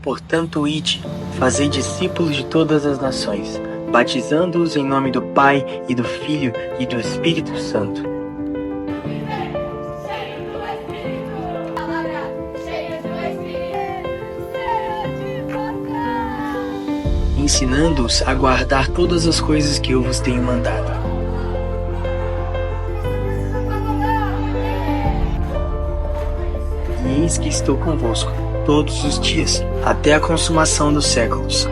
Portanto, ide, fazei discípulos de todas as nações, batizando-os em nome do Pai, e do Filho, e do Espírito Santo, ensinando-os a guardar todas as coisas que eu vos tenho mandado. E eis que estou convosco todos os dias, até a consumação dos séculos.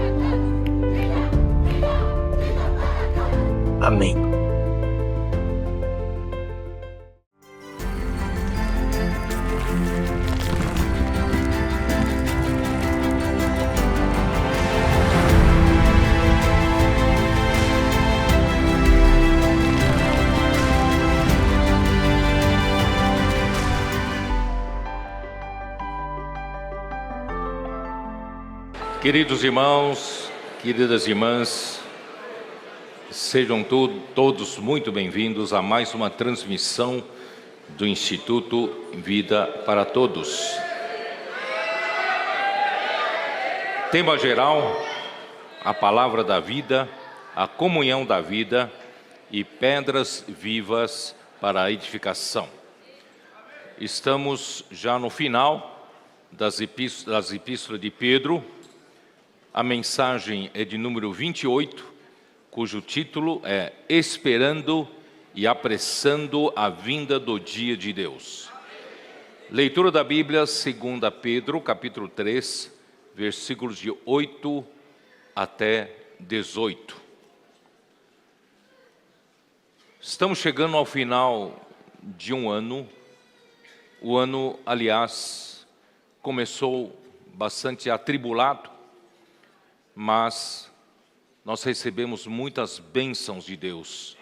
Amém. Queridos irmãos, queridas irmãs, sejam todos muito bem-vindos a mais uma transmissão do Instituto Vida para Todos. Tema geral: a palavra da vida, a comunhão da vida e pedras vivas para a edificação. Estamos já no final das epístolas de Pedro. A mensagem é de número 28, cujo título é Esperando e Apressando a Vinda do Dia de Deus. Leitura da Bíblia, 2 Pedro, capítulo 3, versículos de 8 até 18. Estamos chegando ao final de um ano. O ano, aliás, começou bastante atribulado, mas nós recebemos muitas bênçãos de Deus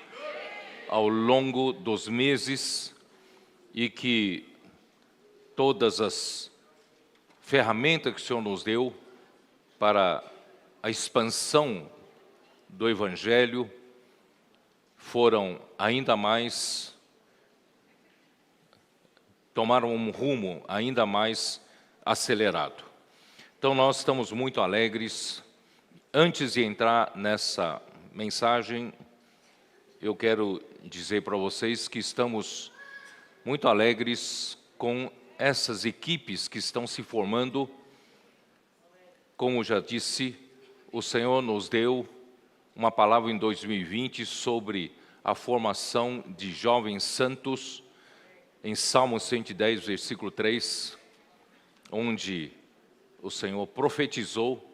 ao longo dos meses e que todas as ferramentas que o Senhor nos deu para a expansão do Evangelho foram ainda mais, tomaram um rumo ainda mais acelerado. Então nós estamos muito alegres. Antes de entrar nessa mensagem, eu quero dizer para vocês que estamos muito alegres com essas equipes que estão se formando. Como já disse, o Senhor nos deu uma palavra em 2020 sobre a formação de jovens santos, em Salmo 110, versículo 3, onde o Senhor profetizou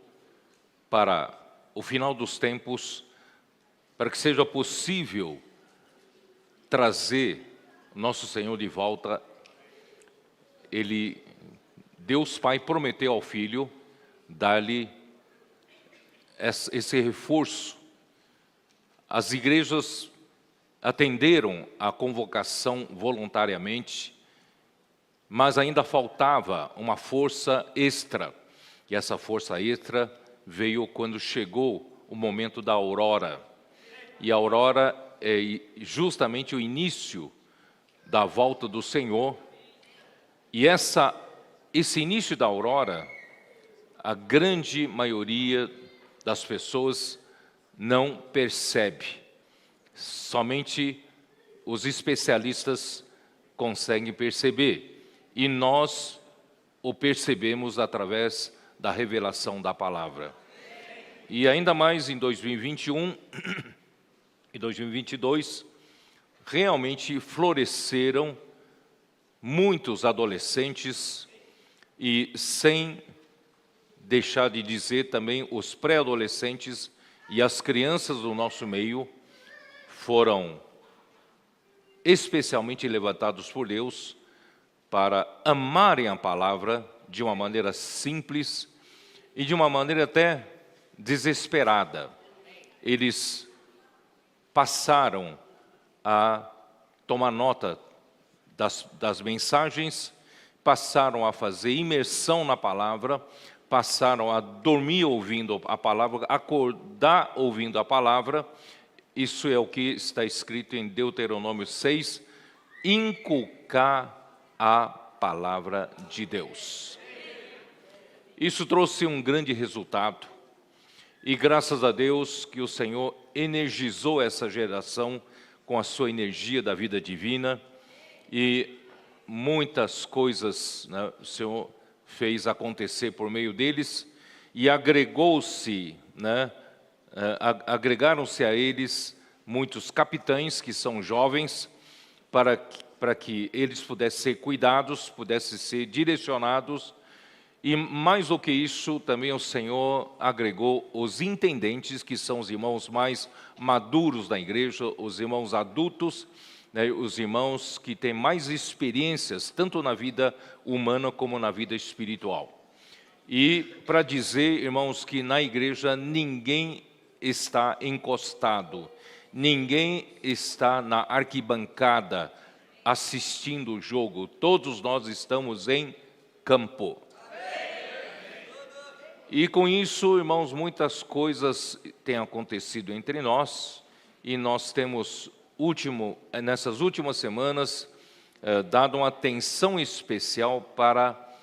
para o final dos tempos, para que seja possível trazer nosso Senhor de volta. Deus Pai prometeu ao Filho dar-lhe esse reforço. As igrejas atenderam à convocação voluntariamente, mas ainda faltava uma força extra, e essa força extra veio quando chegou o momento da aurora. E a aurora é justamente o início da volta do Senhor. E esse início da aurora, a grande maioria das pessoas não percebe. Somente os especialistas conseguem perceber. E nós o percebemos através da revelação da palavra. E ainda mais em 2021 e 2022, realmente floresceram muitos adolescentes e, sem deixar de dizer também, os pré-adolescentes e as crianças do nosso meio foram especialmente levantados por Deus para amarem a palavra de uma maneira simples e de uma maneira até desesperada. Eles passaram a tomar nota das mensagens, passaram a fazer imersão na palavra, passaram a dormir ouvindo a palavra, acordar ouvindo a palavra. Isso é o que está escrito em Deuteronômio 6, inculcar a palavra de Deus. Isso trouxe um grande resultado. E graças a Deus que o Senhor energizou essa geração com a sua energia da vida divina. E muitas coisas, né, o Senhor fez acontecer por meio deles. E agregou-se, né, agregaram-se a eles muitos capitães que são jovens, para que eles pudessem ser cuidados, pudessem ser direcionados. E mais do que isso, também o Senhor agregou os intendentes, que são os irmãos mais maduros da igreja, os irmãos adultos, né, os irmãos que têm mais experiências, tanto na vida humana como na vida espiritual. E para dizer, irmãos, que na igreja ninguém está encostado, ninguém está na arquibancada assistindo o jogo, todos nós estamos em campo. E com isso, irmãos, muitas coisas têm acontecido entre nós, e nós temos, nessas últimas semanas, dado uma atenção especial para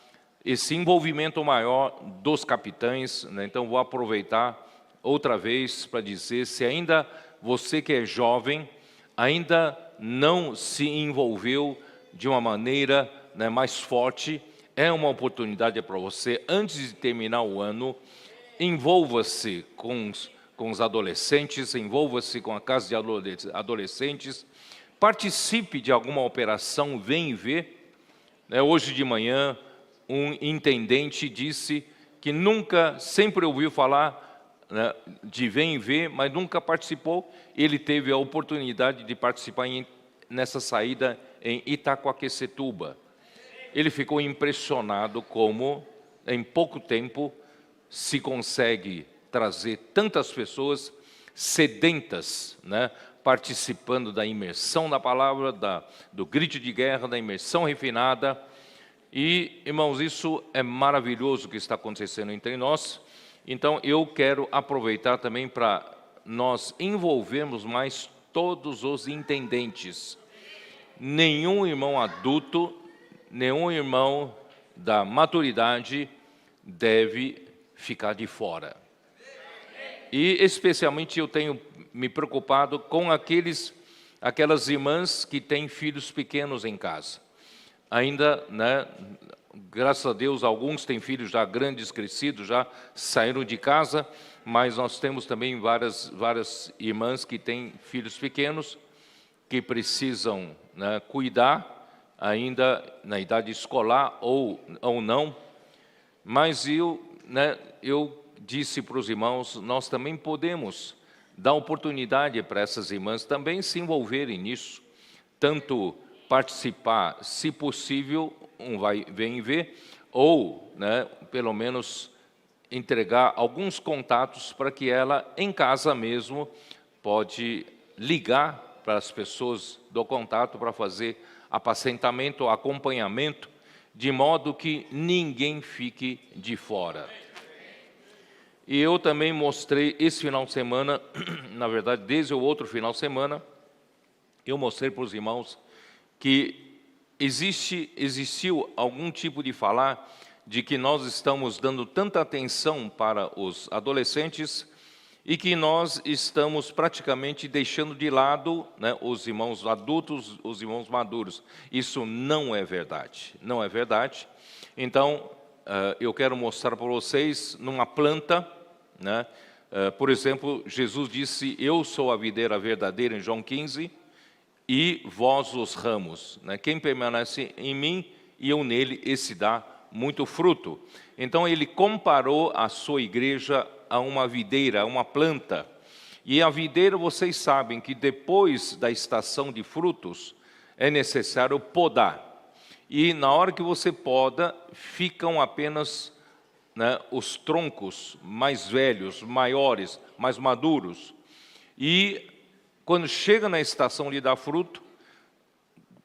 esse envolvimento maior dos capitães, né? Então vou aproveitar outra vez para dizer, se ainda você que é jovem, ainda não se envolveu de uma maneira, né, mais forte, é uma oportunidade para você, antes de terminar o ano, envolva-se com os adolescentes, envolva-se com a casa de adolescentes, participe de alguma operação Vem e Vê. Hoje de manhã, um intendente disse que sempre ouviu falar, né, de Vem e Vê, mas nunca participou. Ele teve a oportunidade de participar nessa saída em Itaquaquecetuba. Ele ficou impressionado como, em pouco tempo, se consegue trazer tantas pessoas sedentas, né, participando da imersão na palavra, do grito de guerra, da imersão refinada. E, irmãos, isso é maravilhoso que está acontecendo entre nós. Então, eu quero aproveitar também para nós envolvermos mais todos os intendentes. Nenhum irmão adulto, nenhum irmão da maturidade deve ficar de fora. E especialmente eu tenho me preocupado com aquelas irmãs que têm filhos pequenos em casa. Ainda, né, graças a Deus, alguns têm filhos já grandes, crescidos, já saíram de casa, mas nós temos também várias irmãs que têm filhos pequenos, que precisam, né, cuidar, ainda na idade escolar ou não. Mas eu disse para os irmãos, nós também podemos dar oportunidade para essas irmãs também se envolverem nisso, tanto participar, se possível, Vem e Vê, ou, né, pelo menos entregar alguns contatos para que ela, em casa mesmo, pode ligar para as pessoas do contato para fazer apacentamento, acompanhamento, de modo que ninguém fique de fora. E eu também mostrei esse final de semana, na verdade, desde o outro final de semana, eu mostrei para os irmãos que existiu algum tipo de falar de que nós estamos dando tanta atenção para os adolescentes e que nós estamos praticamente deixando de lado, né, os irmãos adultos, os irmãos maduros. Isso não é verdade, não é verdade. Então, eu quero mostrar para vocês numa planta, né, por exemplo, Jesus disse, eu sou a videira verdadeira, em João 15, e vós os ramos, né? Quem permanece em mim e eu nele, esse dá muito fruto. Então, ele comparou a sua igreja a uma videira, a uma planta. E a videira, vocês sabem que depois da estação de frutos, é necessário podar. E na hora que você poda, ficam apenas, né, os troncos mais velhos, maiores, mais maduros. E quando chega na estação de dar fruto,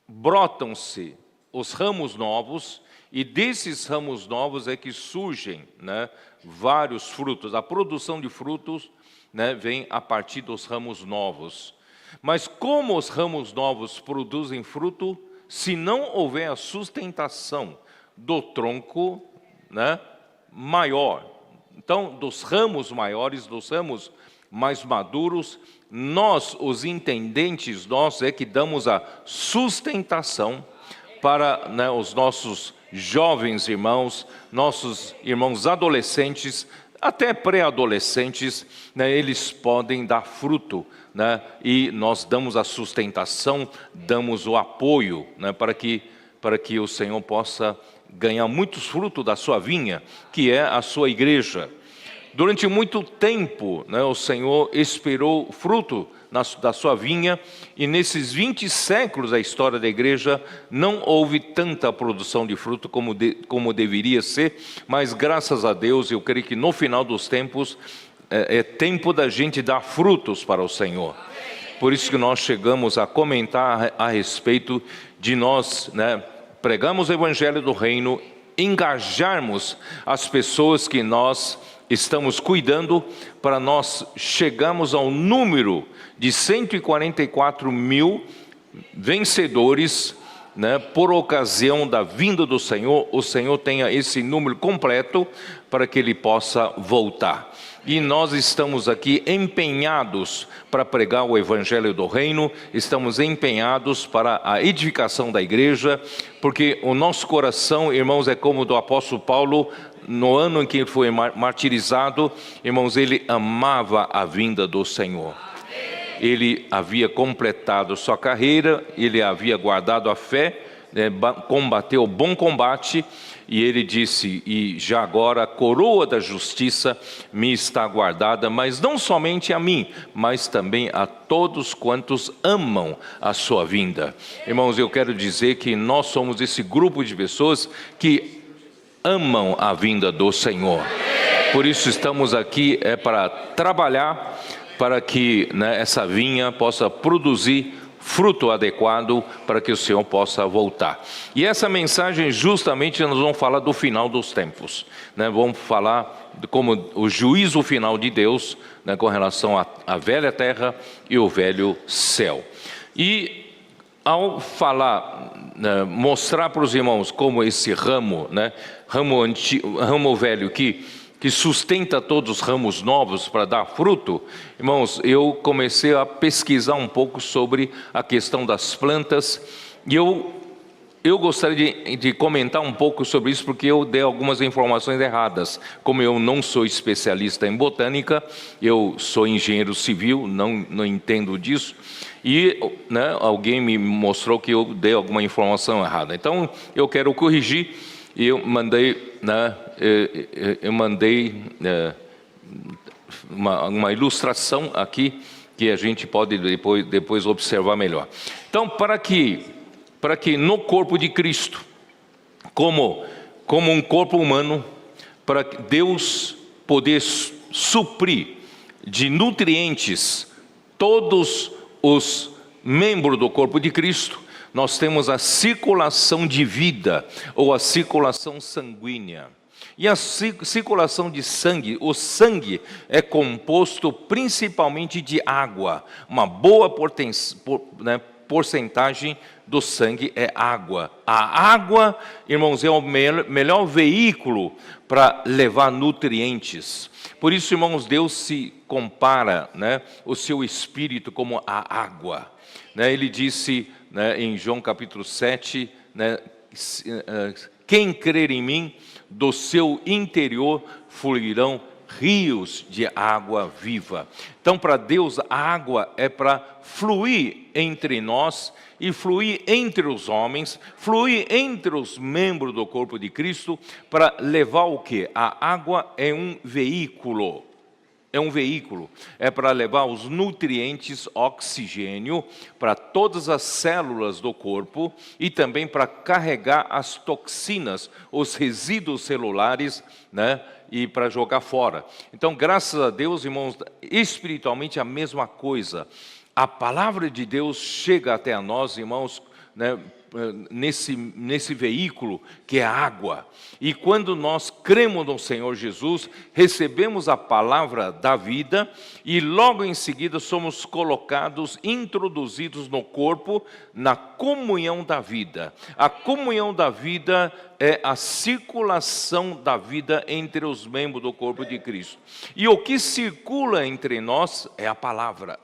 brotam-se os ramos novos, e desses ramos novos é que surgem, né, vários frutos. A produção de frutos, né, vem a partir dos ramos novos. Mas como os ramos novos produzem fruto, se não houver a sustentação do tronco, né, maior. Então, dos ramos maiores, dos ramos mais maduros, nós, os intendentes, nós é que damos a sustentação para, né, os nossos jovens irmãos, nossos irmãos adolescentes, até pré-adolescentes, né, eles podem dar fruto, né, e nós damos a sustentação, damos o apoio, né, para que o Senhor possa ganhar muitos frutos da sua vinha, que é a sua igreja. Durante muito tempo, né, o Senhor esperou fruto da sua vinha, e nesses 20 séculos da história da igreja, não houve tanta produção de fruto como deveria ser, mas graças a Deus, eu creio que no final dos tempos, é tempo da gente dar frutos para o Senhor. Por isso que nós chegamos a comentar a respeito de nós, né, pregamos o Evangelho do Reino, engajarmos as pessoas que nós estamos cuidando, para nós chegarmos ao número de 144 mil vencedores, né, por ocasião da vinda do Senhor. O Senhor tenha esse número completo para que Ele possa voltar. E nós estamos aqui empenhados para pregar o Evangelho do Reino, estamos empenhados para a edificação da igreja, porque o nosso coração, irmãos, é como o do apóstolo Paulo. No ano em que ele foi martirizado, irmãos, ele amava a vinda do Senhor. Ele havia completado sua carreira, ele havia guardado a fé, né, combateu o bom combate, e ele disse: e já agora a coroa da justiça me está guardada, mas não somente a mim, mas também a todos quantos amam a sua vinda. Irmãos, eu quero dizer que nós somos esse grupo de pessoas que amam a vinda do Senhor. Por isso estamos aqui para trabalhar para que, né, essa vinha possa produzir fruto adequado para que o Senhor possa voltar. E essa mensagem justamente nós vamos falar do final dos tempos, né? Vamos falar de como o juízo final de Deus, né, com relação à velha terra e o velho céu. E ao falar, né, mostrar para os irmãos como esse ramo, né, ramo velho que sustenta todos os ramos novos para dar fruto, irmãos, eu comecei a pesquisar um pouco sobre a questão das plantas, e eu gostaria de comentar um pouco sobre isso, porque eu dei algumas informações erradas. Como eu não sou especialista em botânica, eu sou engenheiro civil, não entendo disso, e, né, alguém me mostrou que eu dei alguma informação errada. Então, eu quero corrigir, e eu mandei, né, uma ilustração aqui, que a gente pode depois observar melhor. Então, para que no corpo de Cristo, como um corpo humano, para Deus poder suprir de nutrientes todos os membros do corpo de Cristo, nós temos a circulação de vida, ou a circulação sanguínea. E a circulação de sangue, o sangue é composto principalmente de água. Uma boa porcentagem do sangue é água. A água, irmãos, é o melhor veículo para levar nutrientes. Por isso, irmãos, Deus se compara, né, o seu espírito como a água. Né, ele disse, né, em João capítulo 7, né, quem crer em mim, do seu interior fluirão rios de água viva. Então, para Deus, a água é para fluir entre nós e fluir entre os homens, fluir entre os membros do corpo de Cristo, para levar o quê? A água é um veículo. É para levar os nutrientes, oxigênio, para todas as células do corpo, e também para carregar as toxinas, os resíduos celulares, né, e para jogar fora. Então, graças a Deus, irmãos, espiritualmente a mesma coisa. A palavra de Deus chega até a nós, irmãos, né, nesse veículo que é a água. E quando nós cremos no Senhor Jesus, recebemos a palavra da vida e logo em seguida somos colocados, introduzidos no corpo, na comunhão da vida. A comunhão da vida é a circulação da vida entre os membros do corpo de Cristo. E o que circula entre nós é a palavra.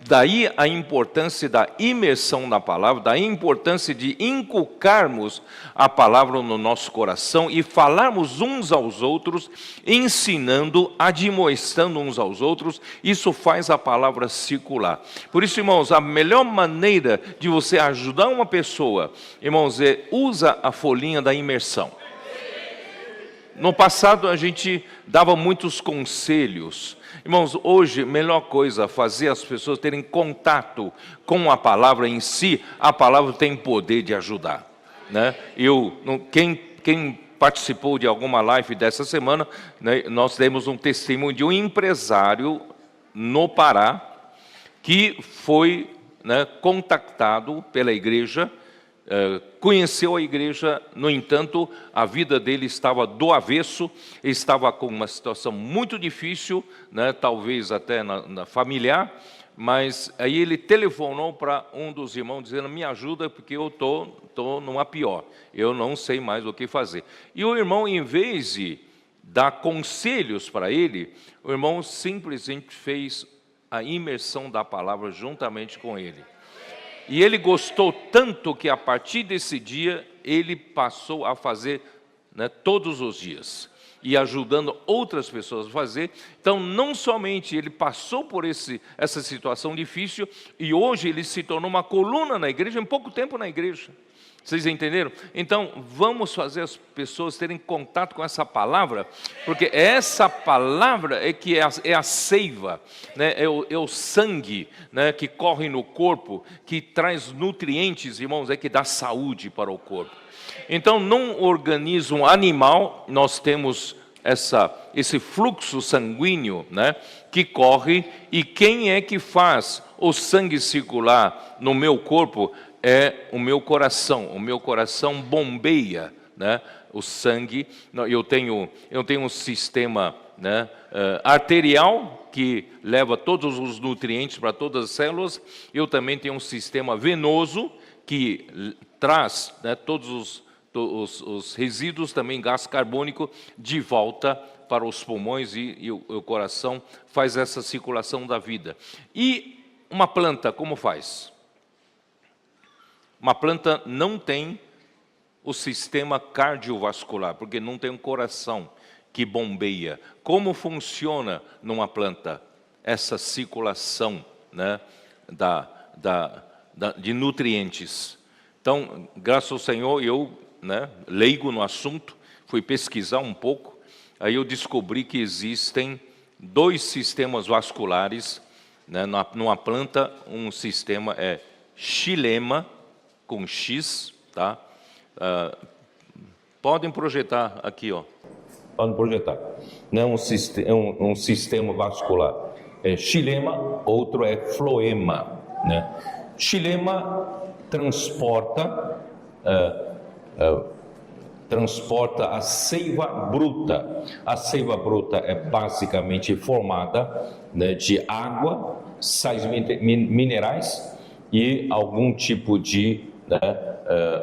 Daí a importância da imersão na palavra, da importância de inculcarmos a palavra no nosso coração e falarmos uns aos outros, ensinando, admoestando uns aos outros. Isso faz a palavra circular. Por isso, irmãos, a melhor maneira de você ajudar uma pessoa, irmãos, usa a folhinha da imersão. No passado a gente dava muitos conselhos. Irmãos, hoje a melhor coisa é fazer as pessoas terem contato com a palavra em si. A palavra tem poder de ajudar, né? Quem participou de alguma live dessa semana, né, nós demos um testemunho de um empresário no Pará que foi, né, contactado pela igreja, conheceu a igreja. No entanto, a vida dele estava do avesso, ele estava com uma situação muito difícil, né, talvez até na familiar, mas aí ele telefonou para um dos irmãos dizendo: me ajuda porque eu tô numa pior, eu não sei mais o que fazer. E o irmão, em vez de dar conselhos para ele, o irmão simplesmente fez a imersão da palavra juntamente com ele. E ele gostou tanto que a partir desse dia ele passou a fazer, né, todos os dias e ajudando outras pessoas a fazer. Então, não somente ele passou por essa situação difícil e hoje ele se tornou uma coluna na igreja, em pouco tempo na igreja. Vocês entenderam? Então, vamos fazer as pessoas terem contato com essa palavra, porque essa palavra é que é a seiva, né? É o sangue, né, que corre no corpo, que traz nutrientes, irmãos, que dá saúde para o corpo. Então, num organismo animal, nós temos esse fluxo sanguíneo, né, que corre, e quem é que faz o sangue circular no meu corpo? É o meu coração bombeia, né, o sangue. Eu tenho um sistema, né, arterial que leva todos os nutrientes para todas as células. Eu também tenho um sistema venoso que traz, né, todos os resíduos, também gás carbônico, de volta para os pulmões e o coração faz essa circulação da vida. E uma planta, como faz? Uma planta não tem o sistema cardiovascular, porque não tem um coração que bombeia. Como funciona numa planta essa circulação, né, de nutrientes? Então, graças ao Senhor, eu, né, leigo no assunto, fui pesquisar um pouco, aí eu descobri que existem 2 sistemas vasculares, né, numa planta. Um sistema é xilema, com X, tá? Podem projetar aqui, ó. Podem projetar. Não um sistema vascular. É xilema, outro é floema, né? Xilema transporta a seiva bruta. A seiva bruta é basicamente formada, né, de água, sais minerais e algum tipo de, né,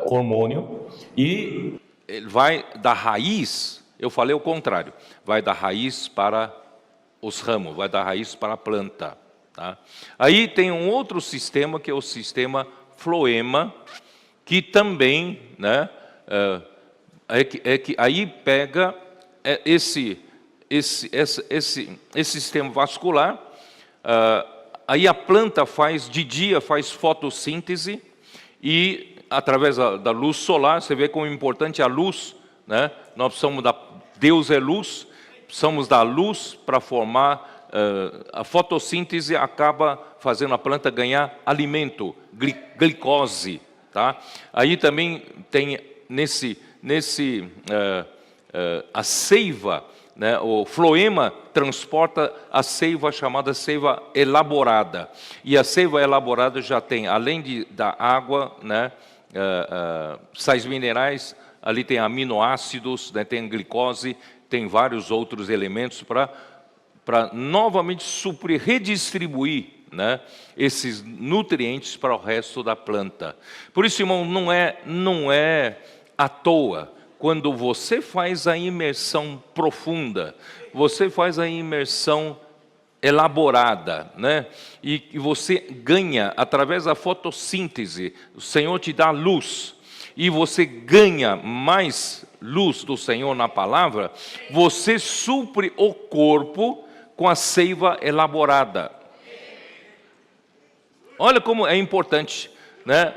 hormônio, e ele vai da raiz. Eu falei o contrário, vai da raiz para os ramos, vai da raiz para a planta, tá? Aí tem um outro sistema, que é o sistema floema, que também, né, que aí pega esse sistema vascular. Aí a planta de dia faz fotossíntese, e através da luz solar, você vê como é importante a luz, né? Nós precisamos Deus é luz, precisamos da luz para formar. A fotossíntese acaba fazendo a planta ganhar alimento, glicose, tá? Aí também tem a seiva, né, o floema transporta a seiva chamada seiva elaborada. E a seiva elaborada já tem, além da água, né, sais minerais, ali tem aminoácidos, né, tem glicose, tem vários outros elementos para novamente suprir, redistribuir, né, esses nutrientes para o resto da planta. Por isso, irmão, não é à toa, quando você faz a imersão profunda, você faz a imersão elaborada, né? E você ganha, através da fotossíntese, o Senhor te dá luz, e você ganha mais luz do Senhor na palavra, você supre o corpo com a seiva elaborada. Olha como é importante, né?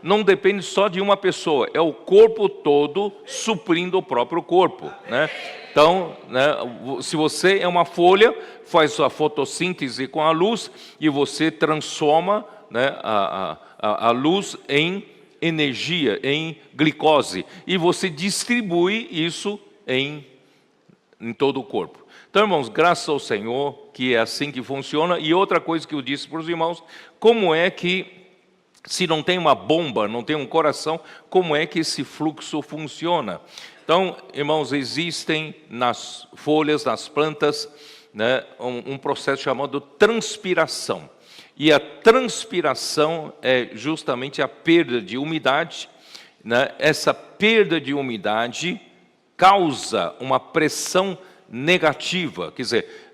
Não depende só de uma pessoa, é o corpo todo suprindo o próprio corpo, né? Então, né, se você é uma folha, faz a fotossíntese com a luz e você transforma, né, a luz em energia, em glicose, e você distribui isso em todo o corpo. Então, irmãos, graças ao Senhor, que é assim que funciona. E outra coisa que eu disse para os irmãos, como é que, se não tem uma bomba, não tem um coração, como é que esse fluxo funciona? Então, irmãos, existem nas folhas, nas plantas, né, um processo chamado transpiração. E a transpiração é justamente a perda de umidade, né? Essa perda de umidade causa uma pressão negativa, quer dizer,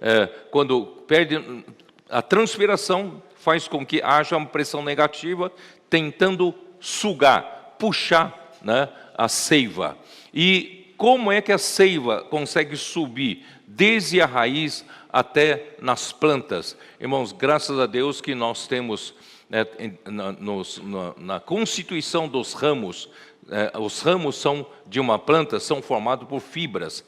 quando perde a transpiração, faz com que haja uma pressão negativa, tentando sugar, puxar, né, a seiva. E como é que a seiva consegue subir desde a raiz até nas plantas? Irmãos, graças a Deus que nós temos, né, na constituição dos ramos, os ramos são de uma planta, são formados por fibras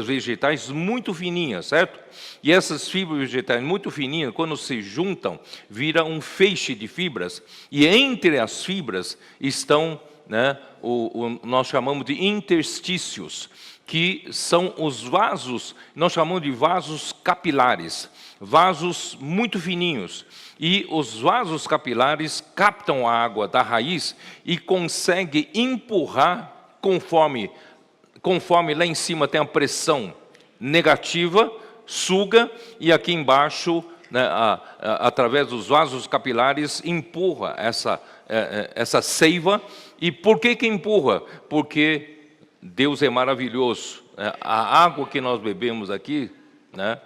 vegetais muito fininhas, certo? E essas fibras vegetais muito fininhas, quando se juntam, vira um feixe de fibras, e entre as fibras estão, né, nós chamamos de interstícios, que são os vasos, nós chamamos de vasos capilares, vasos muito fininhos. E os vasos capilares captam a água da raiz e conseguem empurrar, conforme lá em cima tem a pressão negativa, suga, e aqui embaixo, né, através dos vasos capilares, empurra essa seiva. E por que empurra? Porque Deus é maravilhoso. A água que nós bebemos aqui, né,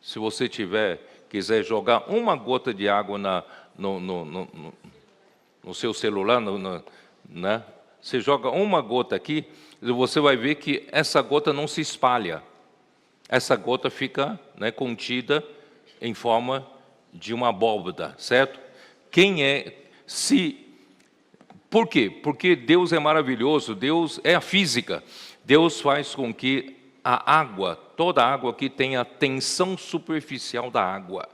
se você quiser jogar uma gota de água no seu celular, né, você joga uma gota aqui, você vai ver que essa gota não se espalha. Essa gota fica, né, contida em forma de uma abóbora, certo? Por quê? Porque Deus é maravilhoso, Deus é a física. Deus faz com que a água, toda a água aqui tenha a tensão superficial da água.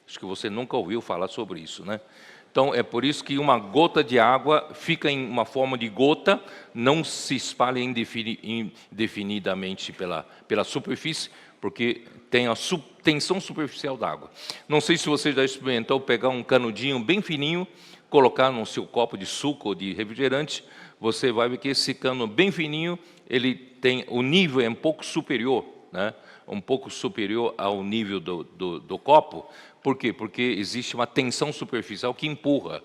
Acho que você nunca ouviu falar sobre isso, né? Então, é por isso que uma gota de água fica em uma forma de gota, não se espalha indefinidamente pela superfície, porque tem a tensão superficial da água. Não sei se você já experimentou pegar um canudinho bem fininho, colocar no seu copo de suco ou de refrigerante, você vai ver que esse cano bem fininho, o nível é um pouco superior, né? Um pouco superior ao nível do copo. Por quê? Porque existe uma tensão superficial que empurra,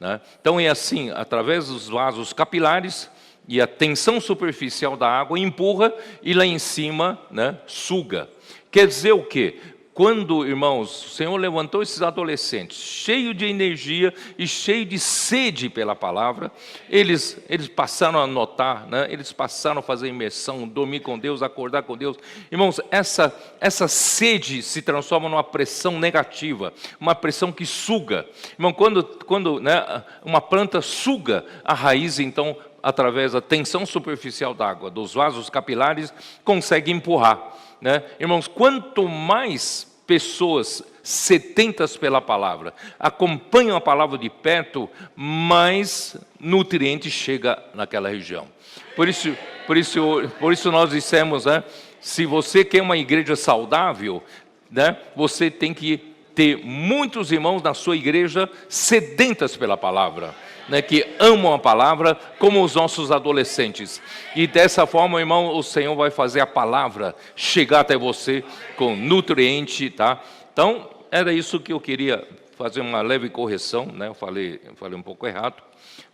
né? Então é assim, através dos vasos capilares, e a tensão superficial da água empurra, e lá em cima, né, suga. Quer dizer o quê? Quando, irmãos, o Senhor levantou esses adolescentes, cheios de energia e cheios de sede pela palavra, eles passaram a notar, né? Eles passaram a fazer imersão, dormir com Deus, acordar com Deus. Irmãos, essa sede se transforma numa pressão negativa, uma pressão que suga. Irmão, quando né, uma planta suga a raiz, então, através da tensão superficial da água, dos vasos capilares, consegue empurrar, né? Irmãos, quanto mais pessoas sedentas pela palavra acompanham a palavra de perto, mais nutrientes chega naquela região. Por isso nós dissemos, né, se você quer uma igreja saudável, né, você tem que ter muitos irmãos na sua igreja sedentas pela palavra. né, que amam a palavra, como os nossos adolescentes. E dessa forma, irmão, o Senhor vai fazer a palavra chegar até você com nutriente, tá? Então, era isso que eu queria fazer, uma leve correção, né? Eu falei um pouco errado,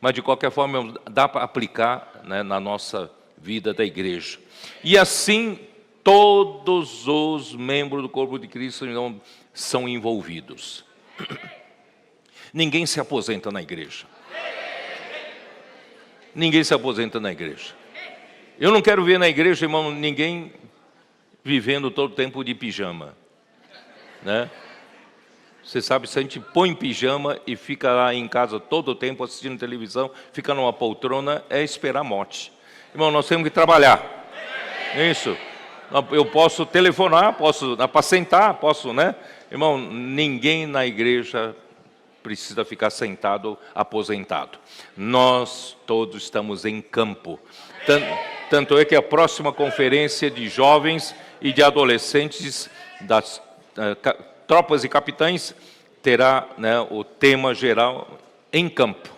mas de qualquer forma dá para aplicar, né, na nossa vida da igreja. E assim, todos os membros do corpo de Cristo não são envolvidos. Ninguém se aposenta na igreja. Ninguém se aposenta na igreja. Eu não quero ver na igreja, irmão, ninguém vivendo todo o tempo de pijama, né? Você sabe, se a gente põe pijama e fica lá em casa todo o tempo assistindo televisão, fica numa poltrona, é esperar a morte. Irmão, nós temos que trabalhar. Isso. Eu posso telefonar, posso apacentar, posso, né? Irmão, ninguém na igreja precisa ficar sentado, aposentado. Nós todos estamos em campo. Tanto é que a próxima conferência de jovens e de adolescentes das tropas e capitães terá, né, o tema geral em campo.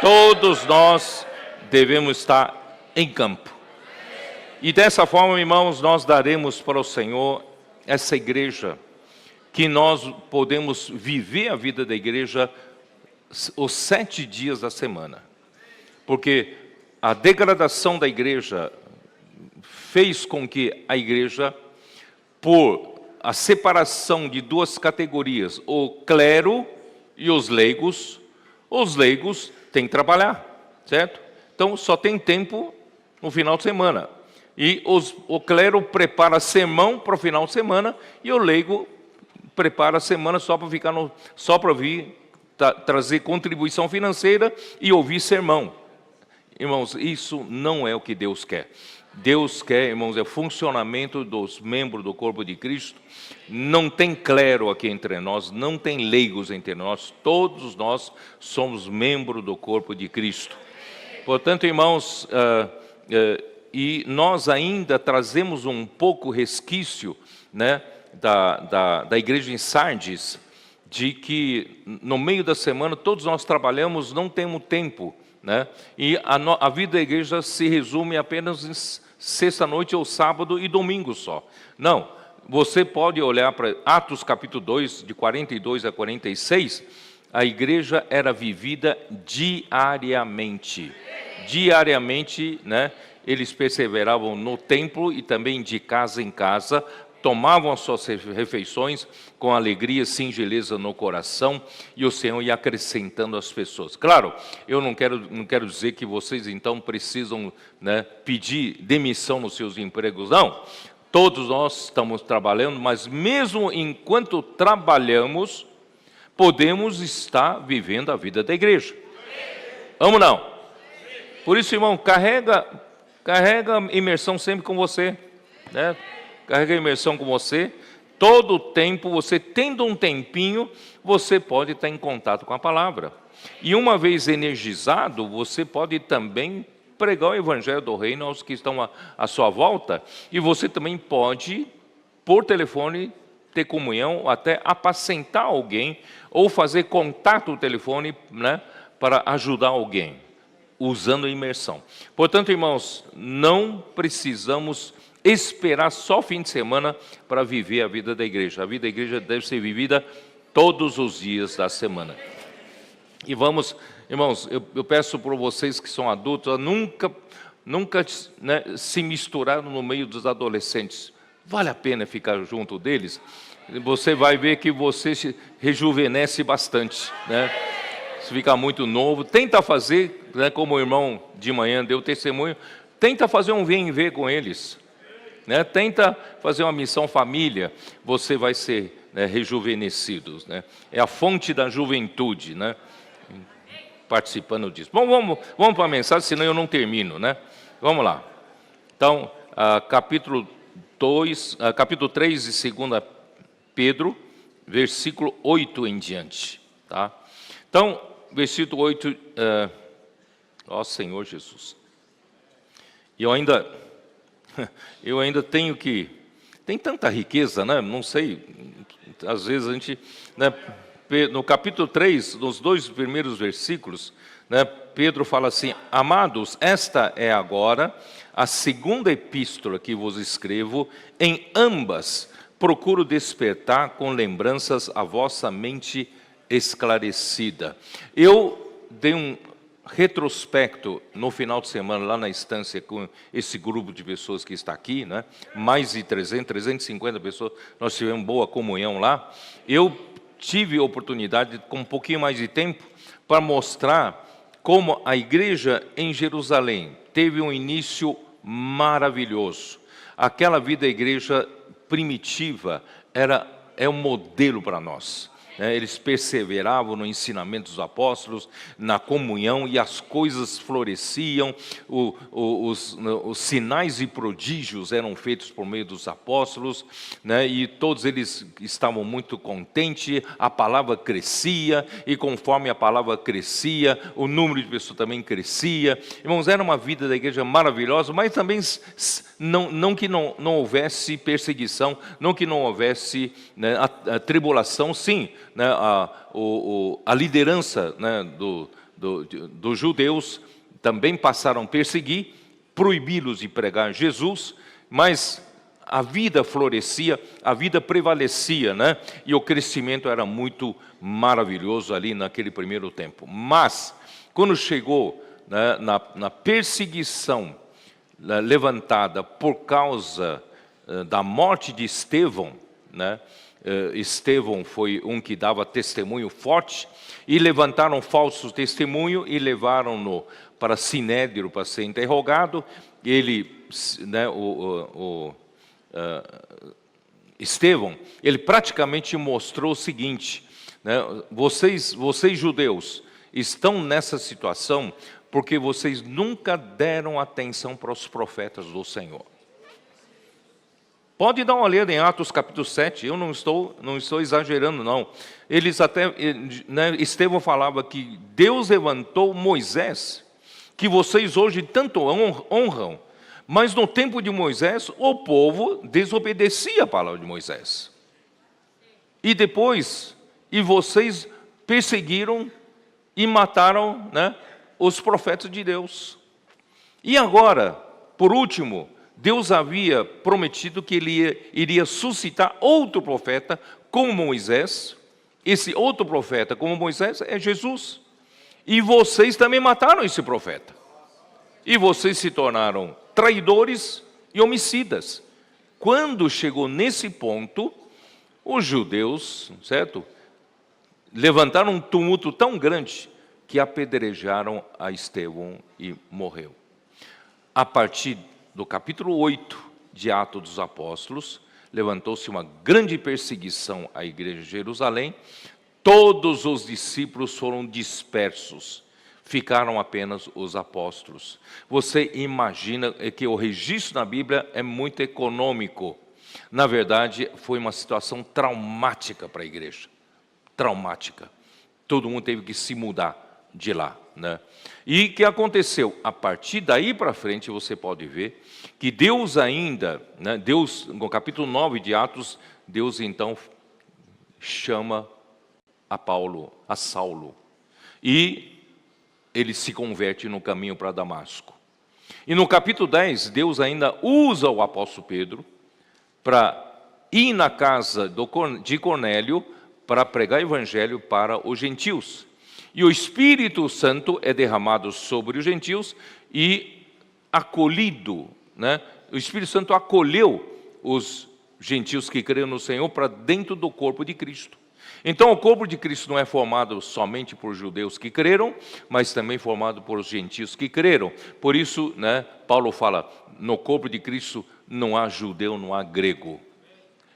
Todos nós devemos estar em campo. E dessa forma, irmãos, nós daremos para o Senhor essa igreja, que nós podemos viver a vida da igreja os 7 dias da semana. Porque a degradação da igreja fez com que a igreja, por a separação de 2 categorias, o clero e os leigos têm que trabalhar, certo? Então, só tem tempo no final de semana. E o clero prepara sermão para o final de semana e o leigo prepara a semana só para ficar só para vir trazer contribuição financeira e ouvir sermão. Irmãos, isso não é o que Deus quer. Deus quer, irmãos, é o funcionamento dos membros do corpo de Cristo. Não tem clero aqui entre nós, não tem leigos entre nós. Todos nós somos membros do corpo de Cristo. Portanto, irmãos, e nós ainda trazemos um pouco resquício, né, da igreja em Sardes, de que no meio da semana todos nós trabalhamos, não temos tempo, né? E a vida da igreja se resume apenas em sexta-noite ou sábado e domingo só. Não, você pode olhar para Atos capítulo 2, de 42 a 46, a igreja era vivida diariamente. Diariamente, né? Eles perseveravam no templo e também de casa em casa, tomavam as suas refeições com alegria, singeleza no coração, e o Senhor ia acrescentando as pessoas. Claro, eu não quero dizer que vocês então precisam, né, pedir demissão nos seus empregos, não. Todos nós estamos trabalhando, mas mesmo enquanto trabalhamos, podemos estar vivendo a vida da igreja. Vamos não? Por isso, irmão, carrega a imersão sempre com você, né? Carrega a imersão com você. Todo o tempo, você tendo um tempinho, você pode estar em contato com a palavra. E uma vez energizado, você pode também pregar o evangelho do reino aos que estão à sua volta. E você também pode, por telefone, ter comunhão, até apacentar alguém, ou fazer contato no telefone, né, para ajudar alguém, usando a imersão. Portanto, irmãos, não precisamos esperar só o fim de semana para viver a vida da igreja. A vida da igreja deve ser vivida todos os dias da semana. E vamos, irmãos, eu peço para vocês que são adultos, nunca, né, se misturaram no meio dos adolescentes. Vale a pena ficar junto deles? Você vai ver que você se rejuvenesce bastante, né? Se ficar muito novo, tenta fazer, né, como o irmão de manhã deu testemunho, tenta fazer um vem e ver com eles, né? Tenta fazer uma missão família, você vai ser, né, rejuvenescido, né? É a fonte da juventude, né? Participando disso. Bom, vamos para a mensagem, senão eu não termino, né? Vamos lá. Então, capítulo 3 de 2 Pedro, versículo 8 em diante, tá? Então, versículo 8, ó Senhor Jesus, eu ainda tenho que, tem tanta riqueza, né? Não sei, às vezes a gente, né, no capítulo 3, nos 2 primeiros versículos, né, Pedro fala assim: amados, esta é agora a segunda epístola que vos escrevo, em ambas procuro despertar com lembranças a vossa mente esclarecida. Eu dei um retrospecto no final de semana lá na estância com esse grupo de pessoas que está aqui, né? Mais de 350 pessoas, nós tivemos boa comunhão lá. Eu tive a oportunidade, com um pouquinho mais de tempo, para mostrar como a igreja em Jerusalém teve um início maravilhoso. Aquela vida da igreja primitiva é um modelo para nós. Eles perseveravam no ensinamento dos apóstolos, na comunhão, e as coisas floresciam, os sinais e prodígios eram feitos por meio dos apóstolos, né? E todos eles estavam muito contentes, a palavra crescia, e conforme a palavra crescia, o número de pessoas também crescia. Irmãos, era uma vida da igreja maravilhosa, mas também não que não houvesse perseguição, não que não houvesse, né, a tribulação, sim. Né, a liderança, né, dos judeus também passaram a perseguir, proibi-los de pregar Jesus, mas a vida florescia, a vida prevalecia, né, e o crescimento era muito maravilhoso ali naquele primeiro tempo. Mas, quando chegou, né, na perseguição, né, levantada por causa da morte de Estevão, né, Estevão foi um que dava testemunho forte, e levantaram falso testemunho e levaram-no para Sinédrio para ser interrogado. Ele, né, Estevão, ele praticamente mostrou o seguinte, né, vocês judeus estão nessa situação porque vocês nunca deram atenção para os profetas do Senhor. Pode dar uma olhada em Atos capítulo 7, eu não estou exagerando, não. Eles até, né, Estevão falava que Deus levantou Moisés, que vocês hoje tanto honram, mas no tempo de Moisés, o povo desobedecia a palavra de Moisés. E depois, vocês perseguiram e mataram, né, os profetas de Deus. E agora, por último, Deus havia prometido que Ele iria suscitar outro profeta como Moisés. Esse outro profeta como Moisés é Jesus. E vocês também mataram esse profeta. E vocês se tornaram traidores e homicidas. Quando chegou nesse ponto, os judeus, certo, levantaram um tumulto tão grande que apedrejaram a Estevão e morreu. A partir do capítulo 8 de Atos dos Apóstolos, levantou-se uma grande perseguição à igreja de Jerusalém. Todos os discípulos foram dispersos, ficaram apenas os apóstolos. Você imagina que o registro na Bíblia é muito econômico. Na verdade, foi uma situação traumática para a igreja. Traumática. Todo mundo teve que se mudar de lá, né? E o que aconteceu? A partir daí para frente, você pode ver que Deus ainda, né, Deus, no capítulo 9 de Atos, Deus então chama a Saulo, e ele se converte no caminho para Damasco. E no capítulo 10, Deus ainda usa o apóstolo Pedro para ir na casa de Cornélio para pregar o evangelho para os gentios. E o Espírito Santo é derramado sobre os gentios e acolhido, né? O Espírito Santo acolheu os gentios que creram no Senhor para dentro do corpo de Cristo. Então o corpo de Cristo não é formado somente por judeus que creram, mas também formado por gentios que creram. Por isso, né, Paulo fala, no corpo de Cristo não há judeu, não há grego.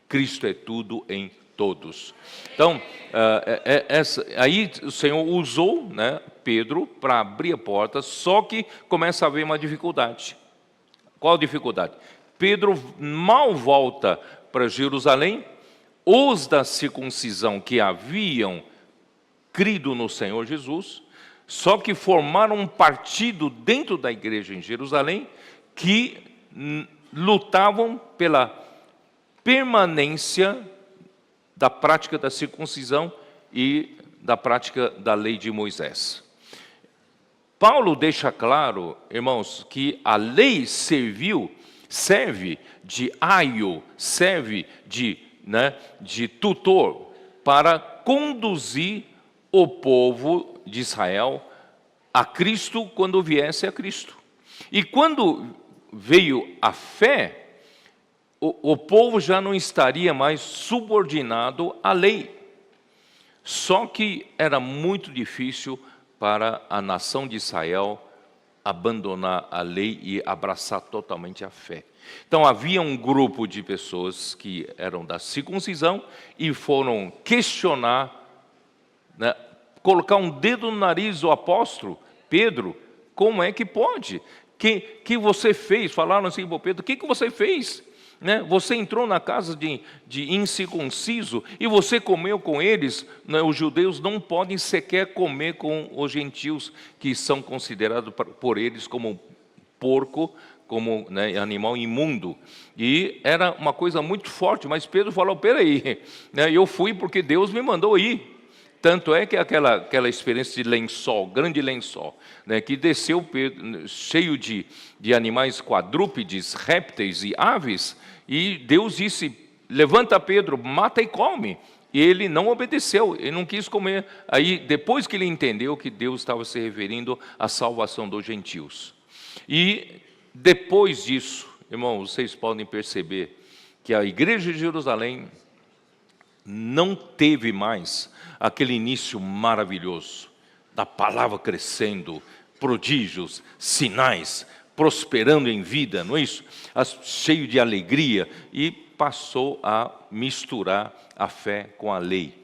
Cristo é tudo em todos. Então, aí o Senhor usou, né, Pedro para abrir a porta, só que começa a haver uma dificuldade. Qual a dificuldade? Pedro mal volta para Jerusalém, os da circuncisão que haviam crido no Senhor Jesus, só que formaram um partido dentro da igreja em Jerusalém que lutavam pela permanência da prática da circuncisão e da prática da lei de Moisés. Paulo deixa claro, irmãos, que a lei serve de aio, serve de tutor para conduzir o povo de Israel a Cristo quando viesse a Cristo. E quando veio a fé, o povo já não estaria mais subordinado à lei. Só que era muito difícil para a nação de Israel abandonar a lei e abraçar totalmente a fé. Então havia um grupo de pessoas que eram da circuncisão e foram questionar, colocar um dedo no nariz do apóstolo Pedro: como é que pode? Que você fez? Falaram assim para Pedro: o que você fez? Você entrou na casa de incircunciso e você comeu com eles. Os judeus não podem sequer comer com os gentios, que são considerados por eles como porco, como animal imundo. E era uma coisa muito forte, mas Pedro falou: peraí, eu fui porque Deus me mandou ir. Tanto é que aquela experiência de lençol, grande lençol, que desceu Pedro, cheio de animais quadrúpedes, répteis e aves, e Deus disse: levanta Pedro, mata e come. E ele não obedeceu, ele não quis comer. Aí, depois que ele entendeu que Deus estava se referindo à salvação dos gentios. E depois disso, irmãos, vocês podem perceber que a igreja de Jerusalém não teve mais aquele início maravilhoso da palavra crescendo, prodígios, sinais, prosperando em vida, não é isso? Cheio de alegria, e passou a misturar a fé com a lei.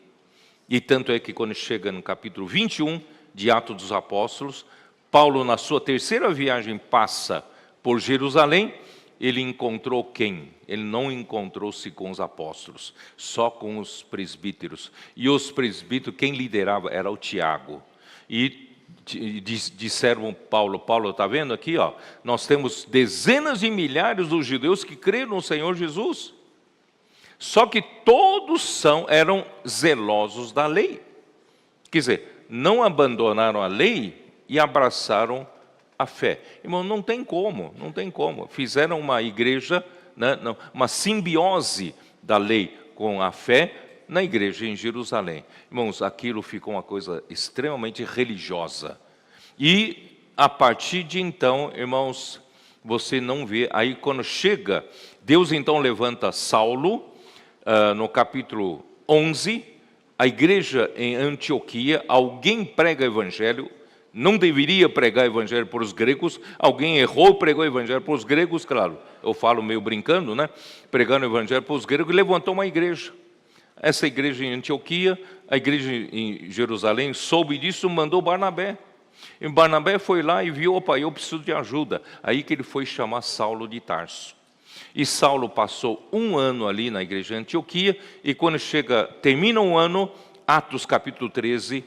E tanto é que quando chega no capítulo 21 de Atos dos Apóstolos, Paulo, na sua terceira viagem, passa por Jerusalém. Ele encontrou quem? Ele não encontrou-se com os apóstolos, só com os presbíteros. E os presbíteros, quem liderava era o Tiago. E disseram Paulo: está vendo aqui? Nós temos dezenas de milhares dos judeus que creram no Senhor Jesus. Só que todos eram zelosos da lei. Quer dizer, não abandonaram a lei e abraçaram a fé. Irmão, não tem como. Fizeram uma igreja, uma simbiose da lei com a fé na igreja em Jerusalém. Irmãos, aquilo ficou uma coisa extremamente religiosa. E a partir de então, irmãos, você não vê. Aí quando chega, Deus então levanta Saulo, no capítulo 11, a igreja em Antioquia, alguém prega o evangelho. Não deveria pregar o evangelho para os gregos, alguém errou, pregou o evangelho para os gregos, claro, eu falo meio brincando, pregando o evangelho para os gregos, e levantou uma igreja. Essa igreja em Antioquia, a igreja em Jerusalém, soube disso, mandou Barnabé. E Barnabé foi lá e viu: opa, eu preciso de ajuda. Aí que ele foi chamar Saulo de Tarso. E Saulo passou 1 ano ali na igreja de Antioquia, e quando termina um ano, Atos capítulo 13,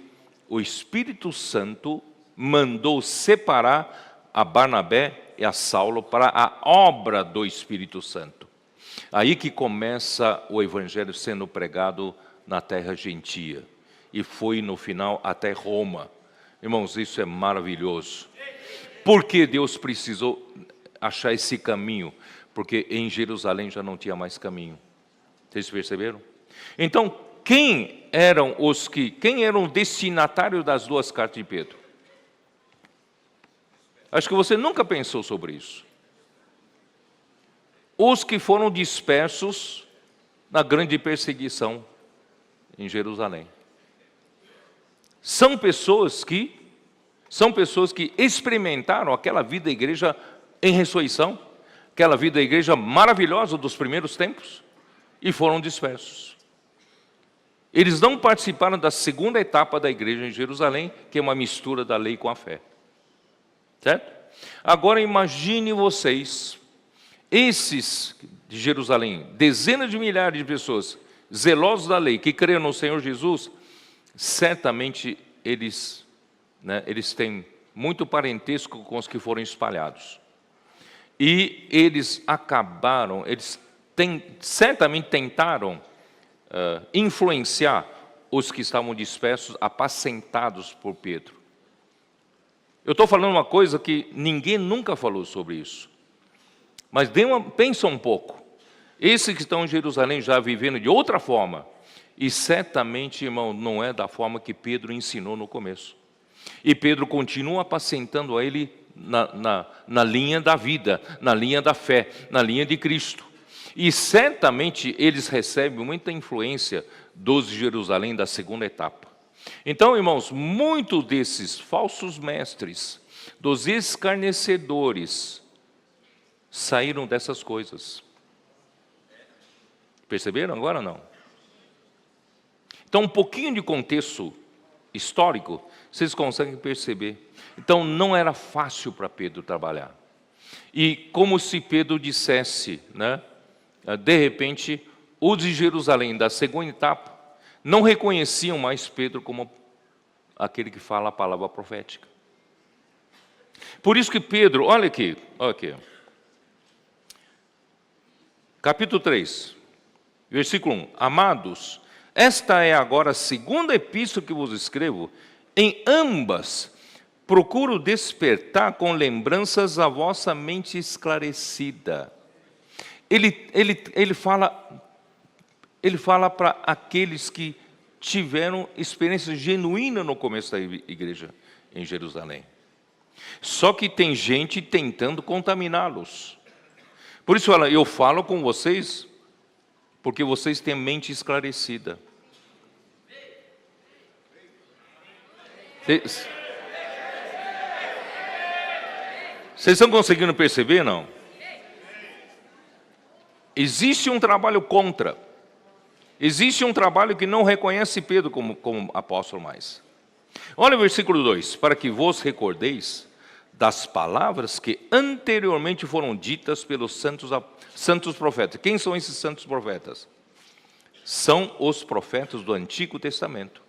o Espírito Santo mandou separar a Barnabé e a Saulo para a obra do Espírito Santo. Aí que começa o evangelho sendo pregado na terra gentia, e foi no final até Roma. Irmãos, isso é maravilhoso. Por que Deus precisou achar esse caminho? Porque em Jerusalém já não tinha mais caminho. Vocês perceberam? Então, quem eram os destinatários das 2 cartas de Pedro? Acho que você nunca pensou sobre isso. Os que foram dispersos na grande perseguição em Jerusalém. São pessoas que experimentaram aquela vida da igreja em ressurreição, aquela vida da igreja maravilhosa dos primeiros tempos, e foram dispersos. Eles não participaram da segunda etapa da igreja em Jerusalém, que é uma mistura da lei com a fé. Certo? Agora imagine vocês, esses de Jerusalém, dezenas de milhares de pessoas, zelosos da lei, que creram no Senhor Jesus, certamente eles têm muito parentesco com os que foram espalhados. E eles certamente tentaram influenciar os que estavam dispersos, apacentados por Pedro. Eu estou falando uma coisa que ninguém nunca falou sobre isso. Mas pensa um pouco. Esses que estão em Jerusalém já vivendo de outra forma. E certamente, irmão, não é da forma que Pedro ensinou no começo. E Pedro continua apacentando a ele na linha da vida, na linha da fé, na linha de Cristo. E certamente eles recebem muita influência dos de Jerusalém da segunda etapa. Então, irmãos, muitos desses falsos mestres, dos escarnecedores, saíram dessas coisas. Perceberam agora não? Então, um pouquinho de contexto histórico, vocês conseguem perceber. Então, não era fácil para Pedro trabalhar. E como se Pedro dissesse, né? De repente, os de Jerusalém, da segunda etapa, não reconheciam mais Pedro como aquele que fala a palavra profética. Por isso que Pedro, olha aqui. Capítulo 3, versículo 1. Amados, esta é agora a segunda epístola que vos escrevo. Em ambas, procuro despertar com lembranças a vossa mente esclarecida. Ele fala para aqueles que tiveram experiência genuína no começo da igreja em Jerusalém. Só que tem gente tentando contaminá-los. Por isso eu falo com vocês, porque vocês têm mente esclarecida. Vocês estão conseguindo perceber, não? Existe um trabalho contra. Existe um trabalho que não reconhece Pedro como apóstolo mais. Olha o versículo 2. Para que vos recordeis das palavras que anteriormente foram ditas pelos santos profetas. Quem são esses santos profetas? São os profetas do Antigo Testamento.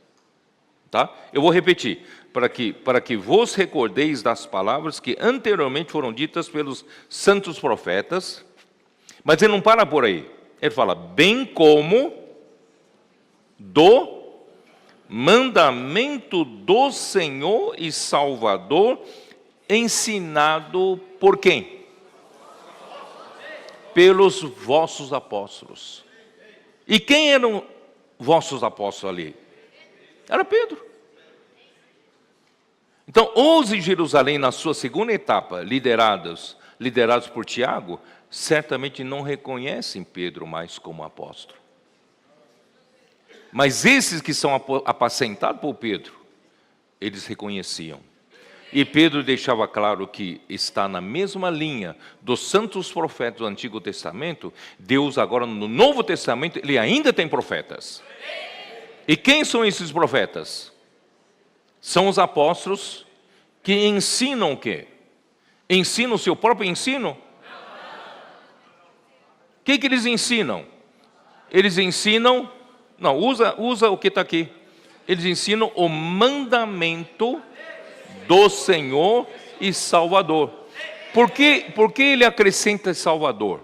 Tá? Eu vou repetir. Para que vos recordeis das palavras que anteriormente foram ditas pelos santos profetas. Mas ele não para por aí. Ele fala, bem como do mandamento do Senhor e Salvador, ensinado por quem? Pelos vossos apóstolos. E quem eram vossos apóstolos ali? Era Pedro. Então, os de Jerusalém, na sua segunda etapa, liderados por Tiago, certamente não reconhecem Pedro mais como apóstolo. Mas esses que são apacentados por Pedro, eles reconheciam. E Pedro deixava claro que está na mesma linha dos santos profetas do Antigo Testamento. Deus agora no Novo Testamento, ele ainda tem profetas. E quem são esses profetas? São os apóstolos que ensinam o quê? Ensinam o seu próprio ensino? O que eles ensinam? Eles ensinam, não, usa o que está aqui. Eles ensinam o mandamento do Senhor e Salvador. Por que ele acrescenta Salvador?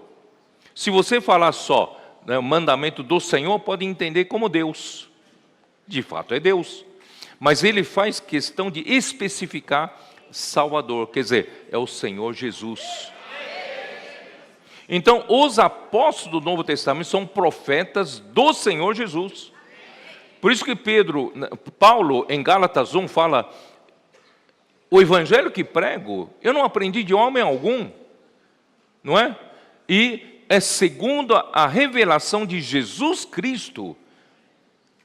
Se você falar só, né, o mandamento do Senhor, pode entender como Deus. De fato é Deus. Mas ele faz questão de especificar Salvador, quer dizer, é o Senhor Jesus. Então, os apóstolos do Novo Testamento são profetas do Senhor Jesus. Por isso que Paulo, em Gálatas 1, fala, o evangelho que prego, eu não aprendi de homem algum, não é? E é segundo a revelação de Jesus Cristo,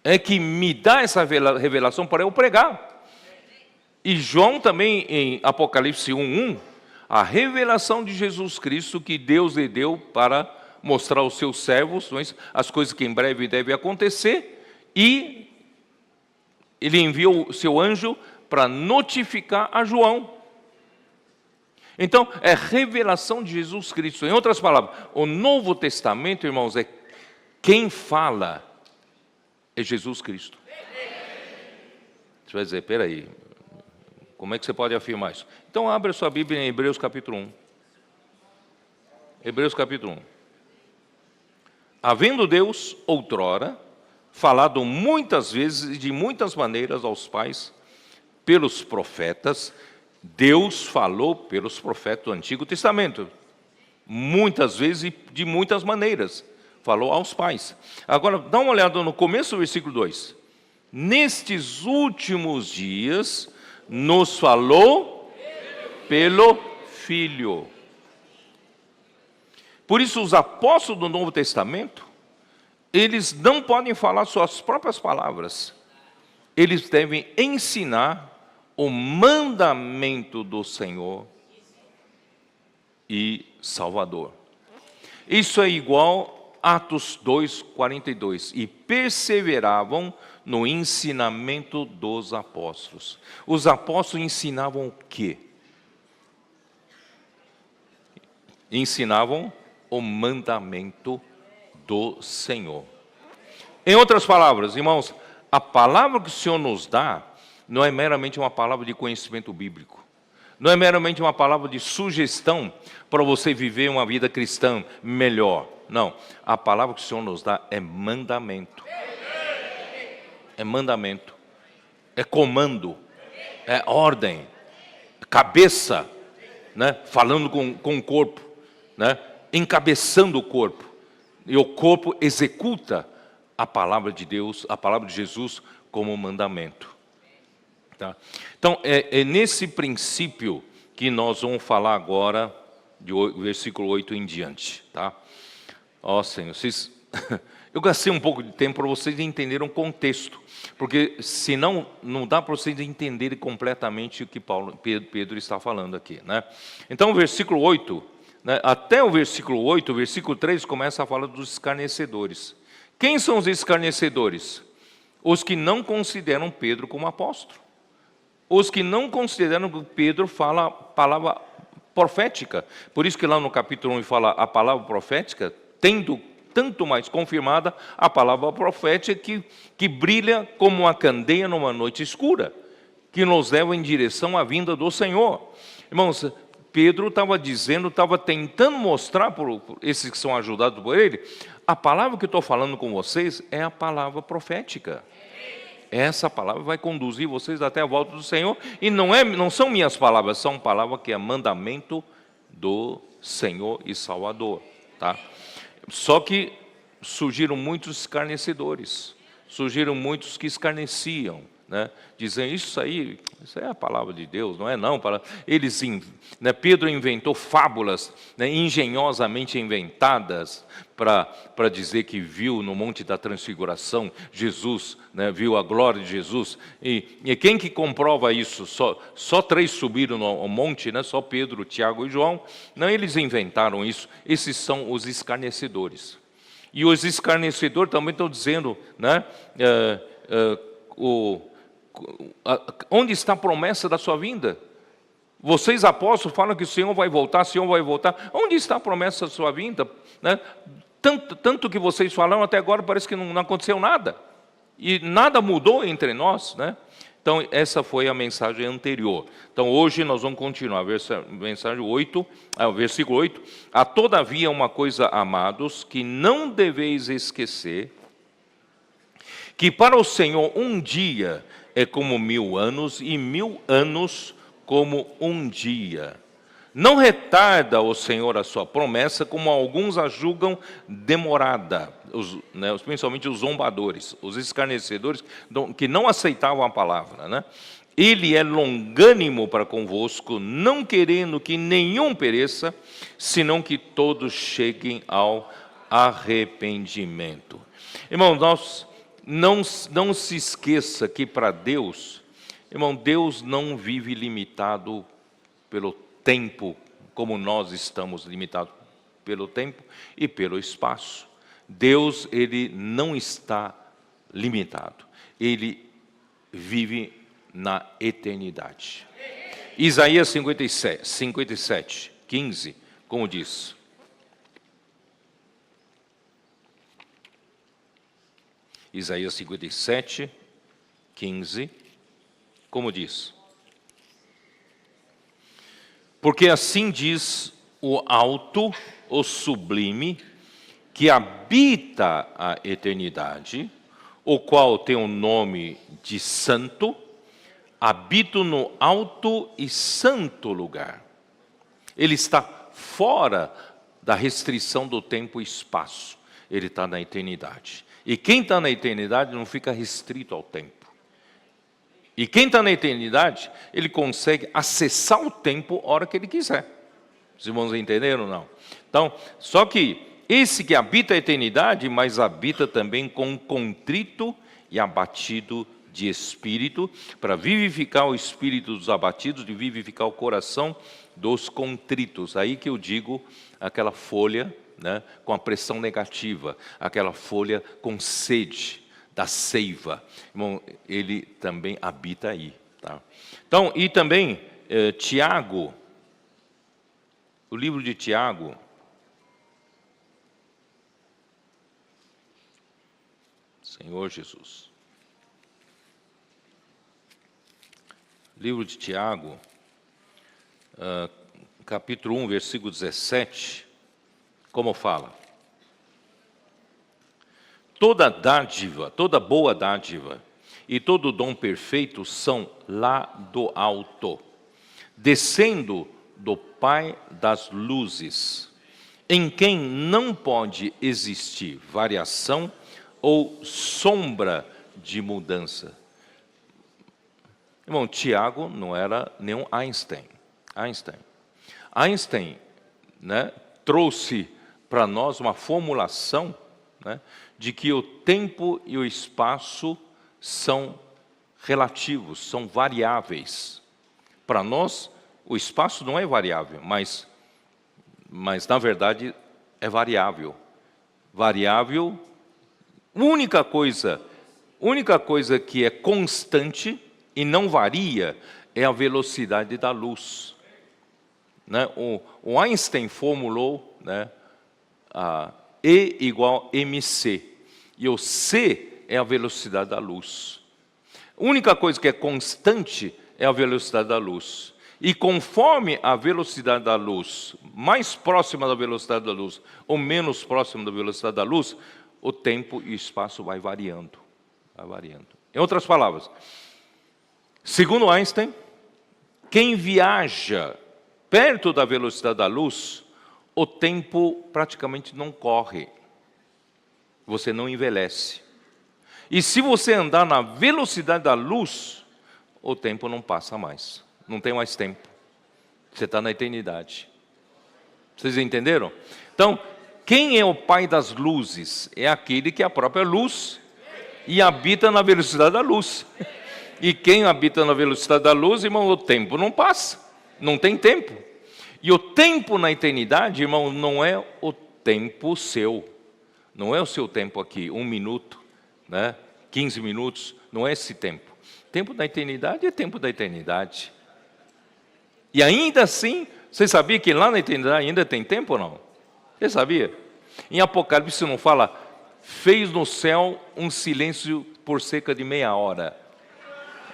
é que me dá essa revelação para eu pregar. E João também, em Apocalipse 1:1, a revelação de Jesus Cristo que Deus lhe deu para mostrar aos seus servos as coisas que em breve devem acontecer, e ele enviou o seu anjo para notificar a João. Então, é revelação de Jesus Cristo. Em outras palavras, o Novo Testamento, irmãos, é quem fala é Jesus Cristo. Você vai dizer, peraí, como é que você pode afirmar isso? Então, abra sua Bíblia em Hebreus capítulo 1. Hebreus capítulo 1. Havendo Deus, outrora, falado muitas vezes e de muitas maneiras aos pais pelos profetas. Deus falou pelos profetas do Antigo Testamento, muitas vezes e de muitas maneiras, falou aos pais. Agora, dá uma olhada no começo do versículo 2. Nestes últimos dias, nos falou pelo Filho. Por isso, os apóstolos do Novo Testamento, eles não podem falar suas próprias palavras. Eles devem ensinar o mandamento do Senhor e Salvador. Isso é igual a Atos 2:42. E perseveravam no ensinamento dos apóstolos. Os apóstolos ensinavam o quê? Ensinavam o mandamento do Senhor. Em outras palavras, irmãos, a palavra que o Senhor nos dá não é meramente uma palavra de conhecimento bíblico. Não é meramente uma palavra de sugestão para você viver uma vida cristã melhor. Não, a palavra que o Senhor nos dá é mandamento. É mandamento. É comando. É ordem. Cabeça, né? Falando com o corpo, né? Encabeçando o corpo. E o corpo executa a palavra de Deus, a palavra de Jesus como mandamento. Tá? Então, é nesse princípio que nós vamos falar agora, do versículo 8 em diante. Tá? Ó Senhor, eu gastei um pouco de tempo para vocês entenderem o contexto, porque senão não dá para vocês entenderem completamente o que Pedro está falando aqui. Né? Então, o versículo 8, né, até o versículo 8, o versículo 3 começa a falar dos escarnecedores. Quem são os escarnecedores? Os que não consideram Pedro como apóstolo. Os que não consideram que Pedro fala a palavra profética. Por isso que lá no capítulo 1 fala a palavra profética, tendo tanto mais confirmada a palavra profética que brilha como uma candeia numa noite escura, que nos leva em direção à vinda do Senhor. Irmãos, Pedro estava tentando mostrar por esses que são ajudados por ele, a palavra que eu estou falando com vocês é a palavra profética. Essa palavra vai conduzir vocês até a volta do Senhor, e não são minhas palavras, são palavras que é mandamento do Senhor e Salvador. Tá? Só que surgiram muitos escarnecedores, surgiram muitos que escarneciam, né? Dizem, isso aí é a palavra de Deus, não é não? Pedro inventou fábulas, né, engenhosamente inventadas para dizer que viu no Monte da Transfiguração Jesus, né, viu a glória de Jesus. E quem que comprova isso? Só 3 subiram no monte, né, só Pedro, Tiago e João. Não, eles inventaram isso. Esses são os escarnecedores. E os escarnecedores também estão dizendo, né, onde está a promessa da sua vinda? Vocês apóstolos falam que o Senhor vai voltar, Onde está a promessa da sua vinda? Né? Tanto que vocês falaram até agora, parece que não aconteceu nada. E nada mudou entre nós, né? Então, essa foi a mensagem anterior. Então, hoje nós vamos continuar, mensagem 8, versículo 8. Há todavia uma coisa, amados, que não deveis esquecer, que para o Senhor um dia é como 1000 anos, e 1000 anos como um dia. Não retarda o Senhor a sua promessa, como alguns a julgam demorada, principalmente os zombadores, os escarnecedores, que não aceitavam a palavra. Né? Ele é longânimo para convosco, não querendo que nenhum pereça, senão que todos cheguem ao arrependimento. Irmão, não se esqueça que para Deus, irmão, Deus não vive limitado pelo tempo, como nós estamos limitados pelo tempo e pelo espaço. Deus, ele não está limitado. Ele vive na eternidade. Isaías 57, 15, como diz. Isaías 57, 15, como diz? Porque assim diz o alto, o sublime, que habita a eternidade, o qual tem o nome de santo, habito no alto e santo lugar. Ele está fora da restrição do tempo e espaço. Ele está na eternidade. E quem está na eternidade não fica restrito ao tempo. E quem está na eternidade, ele consegue acessar o tempo a hora que ele quiser. Os irmãos entenderam ou não? Então, só que esse que habita a eternidade, mas habita também com contrito e abatido de espírito, para vivificar o espírito dos abatidos, de vivificar o coração dos contritos. Aí que eu digo aquela folha, né, com a pressão negativa, aquela folha com sede da seiva. Irmão, ele também habita aí. Tá? Então, e também Tiago, o livro de Tiago, Senhor Jesus. Livro de Tiago, capítulo 1, versículo 17, como fala? Toda dádiva, toda boa dádiva e todo dom perfeito são lá do alto, descendo do Pai das luzes, em quem não pode existir variação ou sombra de mudança. Irmão, Tiago não era nenhum Einstein. Einstein, né, trouxe para nós uma formulação, né, de que o tempo e o espaço são relativos, são variáveis. Para nós, o espaço não é variável, mas na verdade é variável. Variável, única coisa que é constante e não varia é a velocidade da luz. Né? O Einstein formulou, né, a E igual mc, e o c é a velocidade da luz. A única coisa que é constante é a velocidade da luz. E conforme a velocidade da luz, mais próxima da velocidade da luz ou menos próxima da velocidade da luz, o tempo e o espaço vai variando. Em outras palavras, segundo Einstein, quem viaja perto da velocidade da luz, o tempo praticamente não corre. Você não envelhece. E se você andar na velocidade da luz, o tempo não passa mais. Não tem mais tempo. Você está na eternidade. Vocês entenderam? Então, quem é o Pai das luzes? É aquele que é a própria luz e habita na velocidade da luz. E quem habita na velocidade da luz, irmão, o tempo não passa. Não tem tempo. E o tempo na eternidade, irmão, não é o tempo seu. Não é o seu tempo aqui, 1 minuto, né? 15 minutos, não é esse tempo. Tempo da eternidade é tempo da eternidade. E ainda assim, você sabia que lá na eternidade ainda tem tempo ou não? Você sabia? Em Apocalipse não fala, fez no céu um silêncio por cerca de meia hora.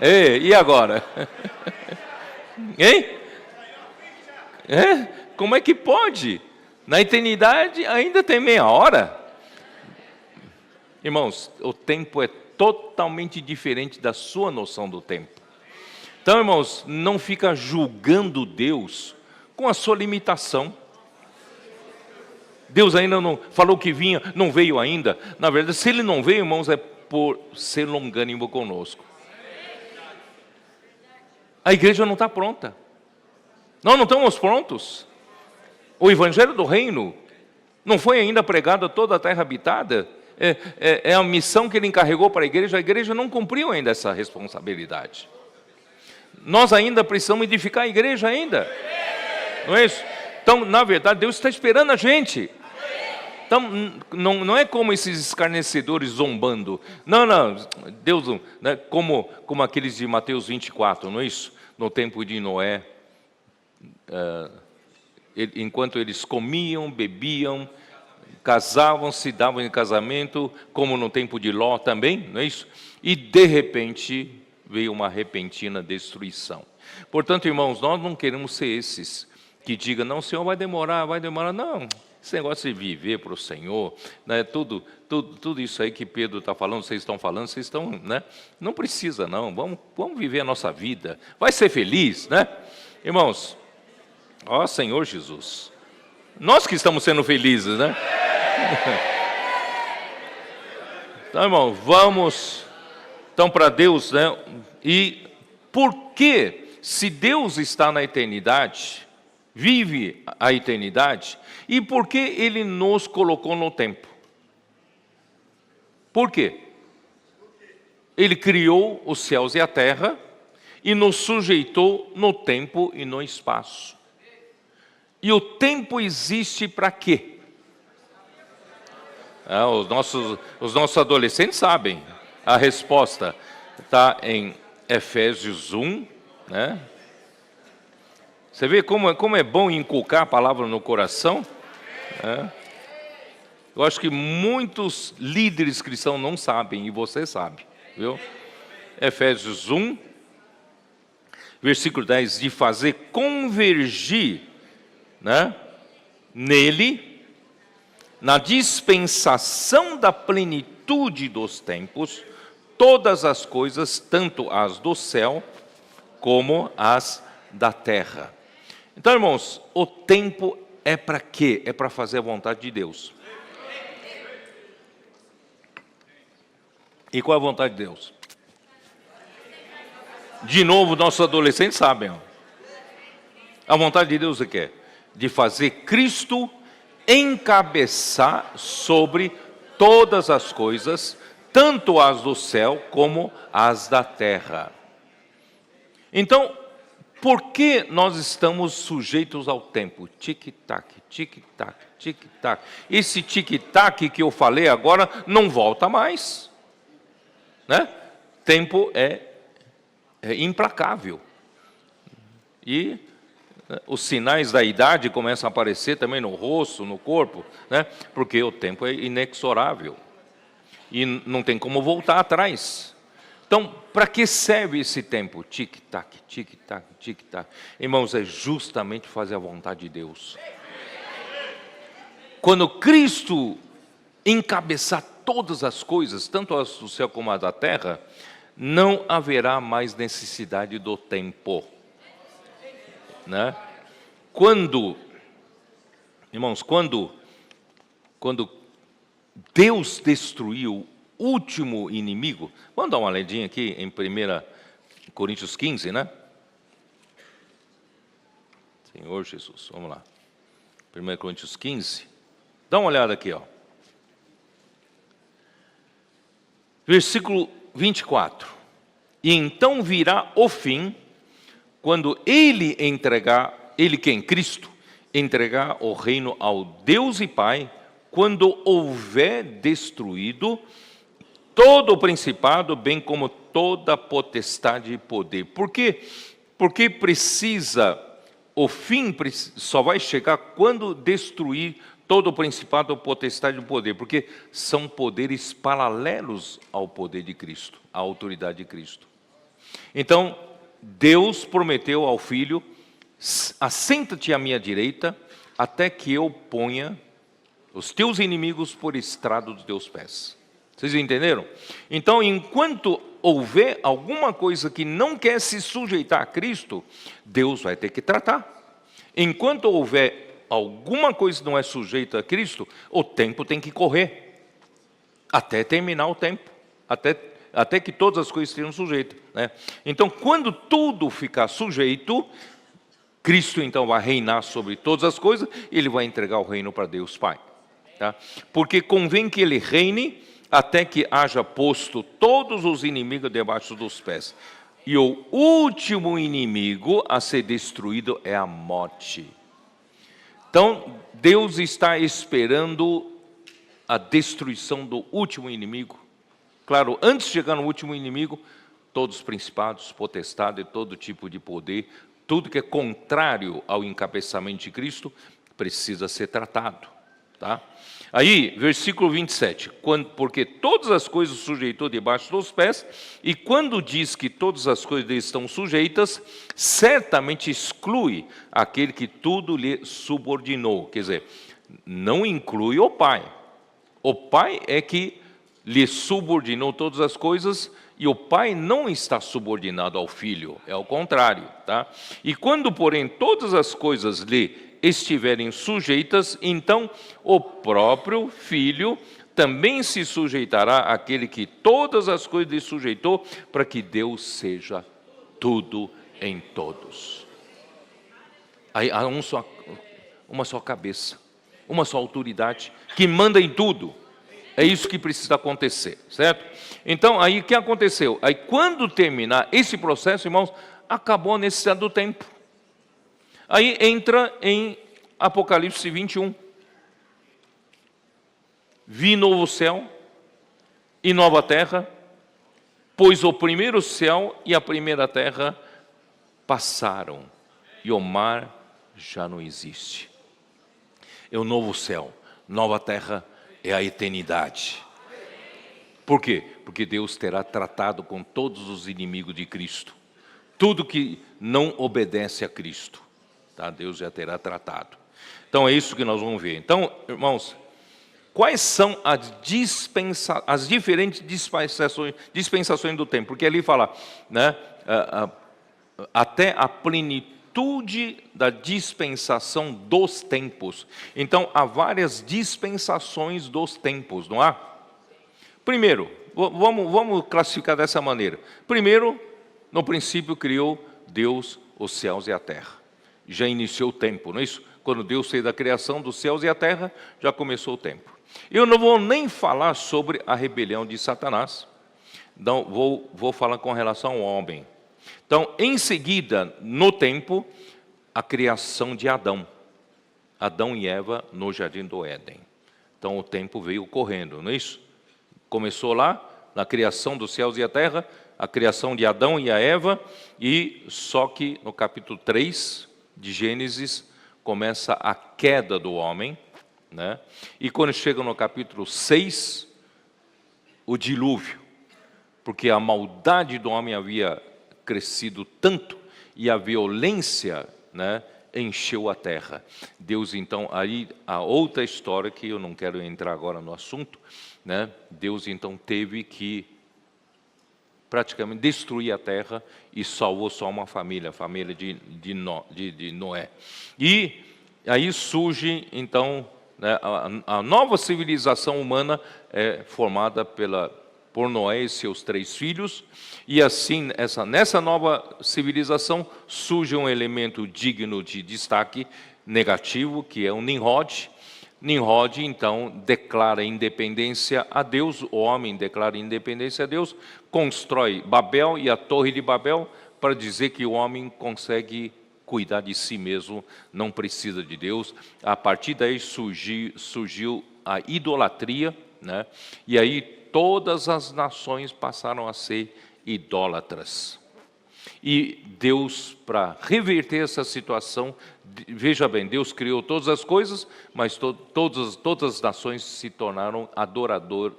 Ei, e agora? Hein? Como é que pode? Na eternidade ainda tem meia hora. Irmãos, o tempo é totalmente diferente da sua noção do tempo. Então, irmãos, não fica julgando Deus com a sua limitação. Deus ainda não falou que vinha, não veio ainda. Na verdade, se Ele não veio, irmãos, é por ser longânimo conosco. A igreja não está pronta. Nós não estamos prontos. O evangelho do reino não foi ainda pregado a toda a terra habitada. É a missão que Ele encarregou para a igreja não cumpriu ainda essa responsabilidade. Nós ainda precisamos edificar a igreja ainda. Não é isso? Então, na verdade, Deus está esperando a gente. Então, não é como esses escarnecedores zombando. Não, Deus, né, como aqueles de Mateus 24, não é isso? No tempo de Noé, enquanto eles comiam, bebiam, casavam-se, davam em casamento, como no tempo de Ló também, não é isso? E de repente veio uma repentina destruição. Portanto, irmãos, nós não queremos ser esses que digam, não, o Senhor vai demorar. Não, Esse negócio de viver para o Senhor, né, tudo isso aí que Pedro está falando, vocês estão, né? Não precisa não, vamos viver a nossa vida, vai ser feliz, né? Irmãos, ó Senhor Jesus, nós que estamos sendo felizes, né? Então, irmão, vamos então para Deus, né? E por que, se Deus está na eternidade, vive a eternidade, e por que Ele nos colocou no tempo? Por quê? Ele criou os céus e a terra e nos sujeitou no tempo e no espaço. E o tempo existe para quê? Os nossos adolescentes sabem a resposta. Está em Efésios 1, né? Você vê como é bom inculcar a palavra no coração? Eu acho que muitos líderes cristãos não sabem, e você sabe, viu? Efésios 1, versículo 10, de fazer convergir, né, nele, na dispensação da plenitude dos tempos, todas as coisas, tanto as do céu como as da terra. Então, irmãos, o tempo é para quê? É para fazer a vontade de Deus. E qual é a vontade de Deus? De novo, nossos adolescentes sabem. A vontade de Deus é que é de fazer Cristo encabeçar sobre todas as coisas, tanto as do céu como as da terra. Então, por que nós estamos sujeitos ao tempo? Tic-tac, tic-tac, tic-tac. Esse tic-tac que eu falei agora não volta mais, né? Tempo é implacável. E os sinais da idade começam a aparecer também no rosto, no corpo, né? Porque o tempo é inexorável. E não tem como voltar atrás. Então, para que serve esse tempo? Tic-tac, tic-tac, tic-tac. Irmãos, é justamente fazer a vontade de Deus. Quando Cristo encabeçar todas as coisas, tanto as do céu como as da terra, não haverá mais necessidade do tempo. Né? Irmãos, quando Deus destruiu o último inimigo, vamos dar uma olhadinha aqui em 1 Coríntios 15, né? Senhor Jesus, vamos lá. 1 Coríntios 15, dá uma olhada aqui, ó. Versículo 24. E então virá o fim, quando ele quem? Cristo, entregar o reino ao Deus e Pai, quando houver destruído todo o principado, bem como toda potestade e poder. Por quê? Porque o fim só vai chegar quando destruir todo o principado, potestade e poder, porque são poderes paralelos ao poder de Cristo, à autoridade de Cristo. Então, Deus prometeu ao Filho: assenta-te à minha direita, até que eu ponha os teus inimigos por estrado dos teus pés. Vocês entenderam? Então, enquanto houver alguma coisa que não quer se sujeitar a Cristo, Deus vai ter que tratar. Enquanto houver alguma coisa que não é sujeita a Cristo, o tempo tem que correr, até terminar o tempo, até que todas as coisas estejam sujeitas, né? Então, quando tudo ficar sujeito, Cristo então vai reinar sobre todas as coisas, e Ele vai entregar o reino para Deus Pai. Tá? Porque convém que Ele reine até que haja posto todos os inimigos debaixo dos pés. E o último inimigo a ser destruído é a morte. Então, Deus está esperando a destruição do último inimigo. Claro, antes de chegar no último inimigo, todos os principados, potestades, todo tipo de poder, tudo que é contrário ao encabeçamento de Cristo, precisa ser tratado. Tá? Aí, versículo 27, porque todas as coisas sujeitou debaixo dos pés, e quando diz que todas as coisas estão sujeitas, certamente exclui aquele que tudo lhe subordinou. Quer dizer, não inclui o pai. O pai é que lhe subordinou todas as coisas, e o pai não está subordinado ao filho, é ao contrário, tá? E quando, porém, todas as coisas lhe estiverem sujeitas, então o próprio filho também se sujeitará àquele que todas as coisas lhe sujeitou, para que Deus seja tudo em todos. Aí há uma só cabeça, uma só autoridade, que manda em tudo. É isso que precisa acontecer, certo? Então, aí o que aconteceu? Aí quando terminar esse processo, irmãos, acabou a necessidade do tempo. Aí entra em Apocalipse 21. Vi novo céu e nova terra, pois o primeiro céu e a primeira terra passaram, e o mar já não existe. É o novo céu, nova terra, é a eternidade. Por quê? Porque Deus terá tratado com todos os inimigos de Cristo. Tudo que não obedece a Cristo, tá? Deus já terá tratado. Então é isso que nós vamos ver. Então, irmãos, quais são as diferentes dispensações do tempo? Porque ali fala, né, até a plenitude da dispensação dos tempos. Então, há várias dispensações dos tempos, não há? Primeiro, vamos classificar dessa maneira. Primeiro, no princípio criou Deus os céus e a terra. Já iniciou o tempo, não é isso? Quando Deus fez a criação dos céus e a terra, já começou o tempo. Eu não vou nem falar sobre a rebelião de Satanás. Então, vou falar com relação ao homem. Então, em seguida, no tempo, a criação de Adão. Adão e Eva no jardim do Éden. Então, o tempo veio correndo, não é isso? Começou lá, na criação dos céus e a terra, a criação de Adão e a Eva, e só que no capítulo 3 de Gênesis, começa a queda do homem, né? E quando chega no capítulo 6, o dilúvio, porque a maldade do homem havia crescido tanto e a violência, né, encheu a terra. Deus então, aí a outra história que eu não quero entrar agora no assunto, né? Deus então teve que praticamente destruir a terra e salvou só uma família, a família de Noé. E aí surge então, né, a nova civilização humana é formada por Noé e seus 3 filhos, e assim, nessa nova civilização, surge um elemento digno de destaque negativo, que é o Nimrod. Nimrod, então, declara independência a Deus, o homem declara independência a Deus, constrói Babel e a Torre de Babel, para dizer que o homem consegue cuidar de si mesmo, não precisa de Deus. A partir daí surgiu a idolatria, né? E aí todas as nações passaram a ser idólatras. E Deus, para reverter essa situação, veja bem, Deus criou todas as coisas, mas todas as nações se tornaram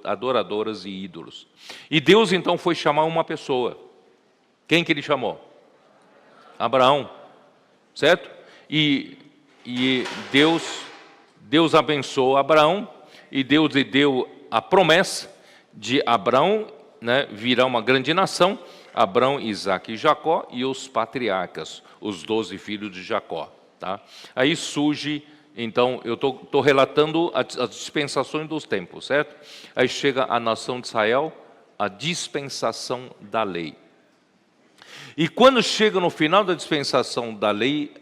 adoradoras de ídolos. E Deus então foi chamar uma pessoa. Quem que ele chamou? Abraão, certo? E Deus abençoou Abraão, e Deus lhe deu a promessa de Abraão, né, virar uma grande nação, Abraão, Isaque e Jacó, e os patriarcas, os 12 filhos de Jacó. Tá? Aí surge, então, eu estou relatando as dispensações dos tempos, certo? Aí chega a nação de Israel, a dispensação da lei. E quando chega no final da dispensação da lei,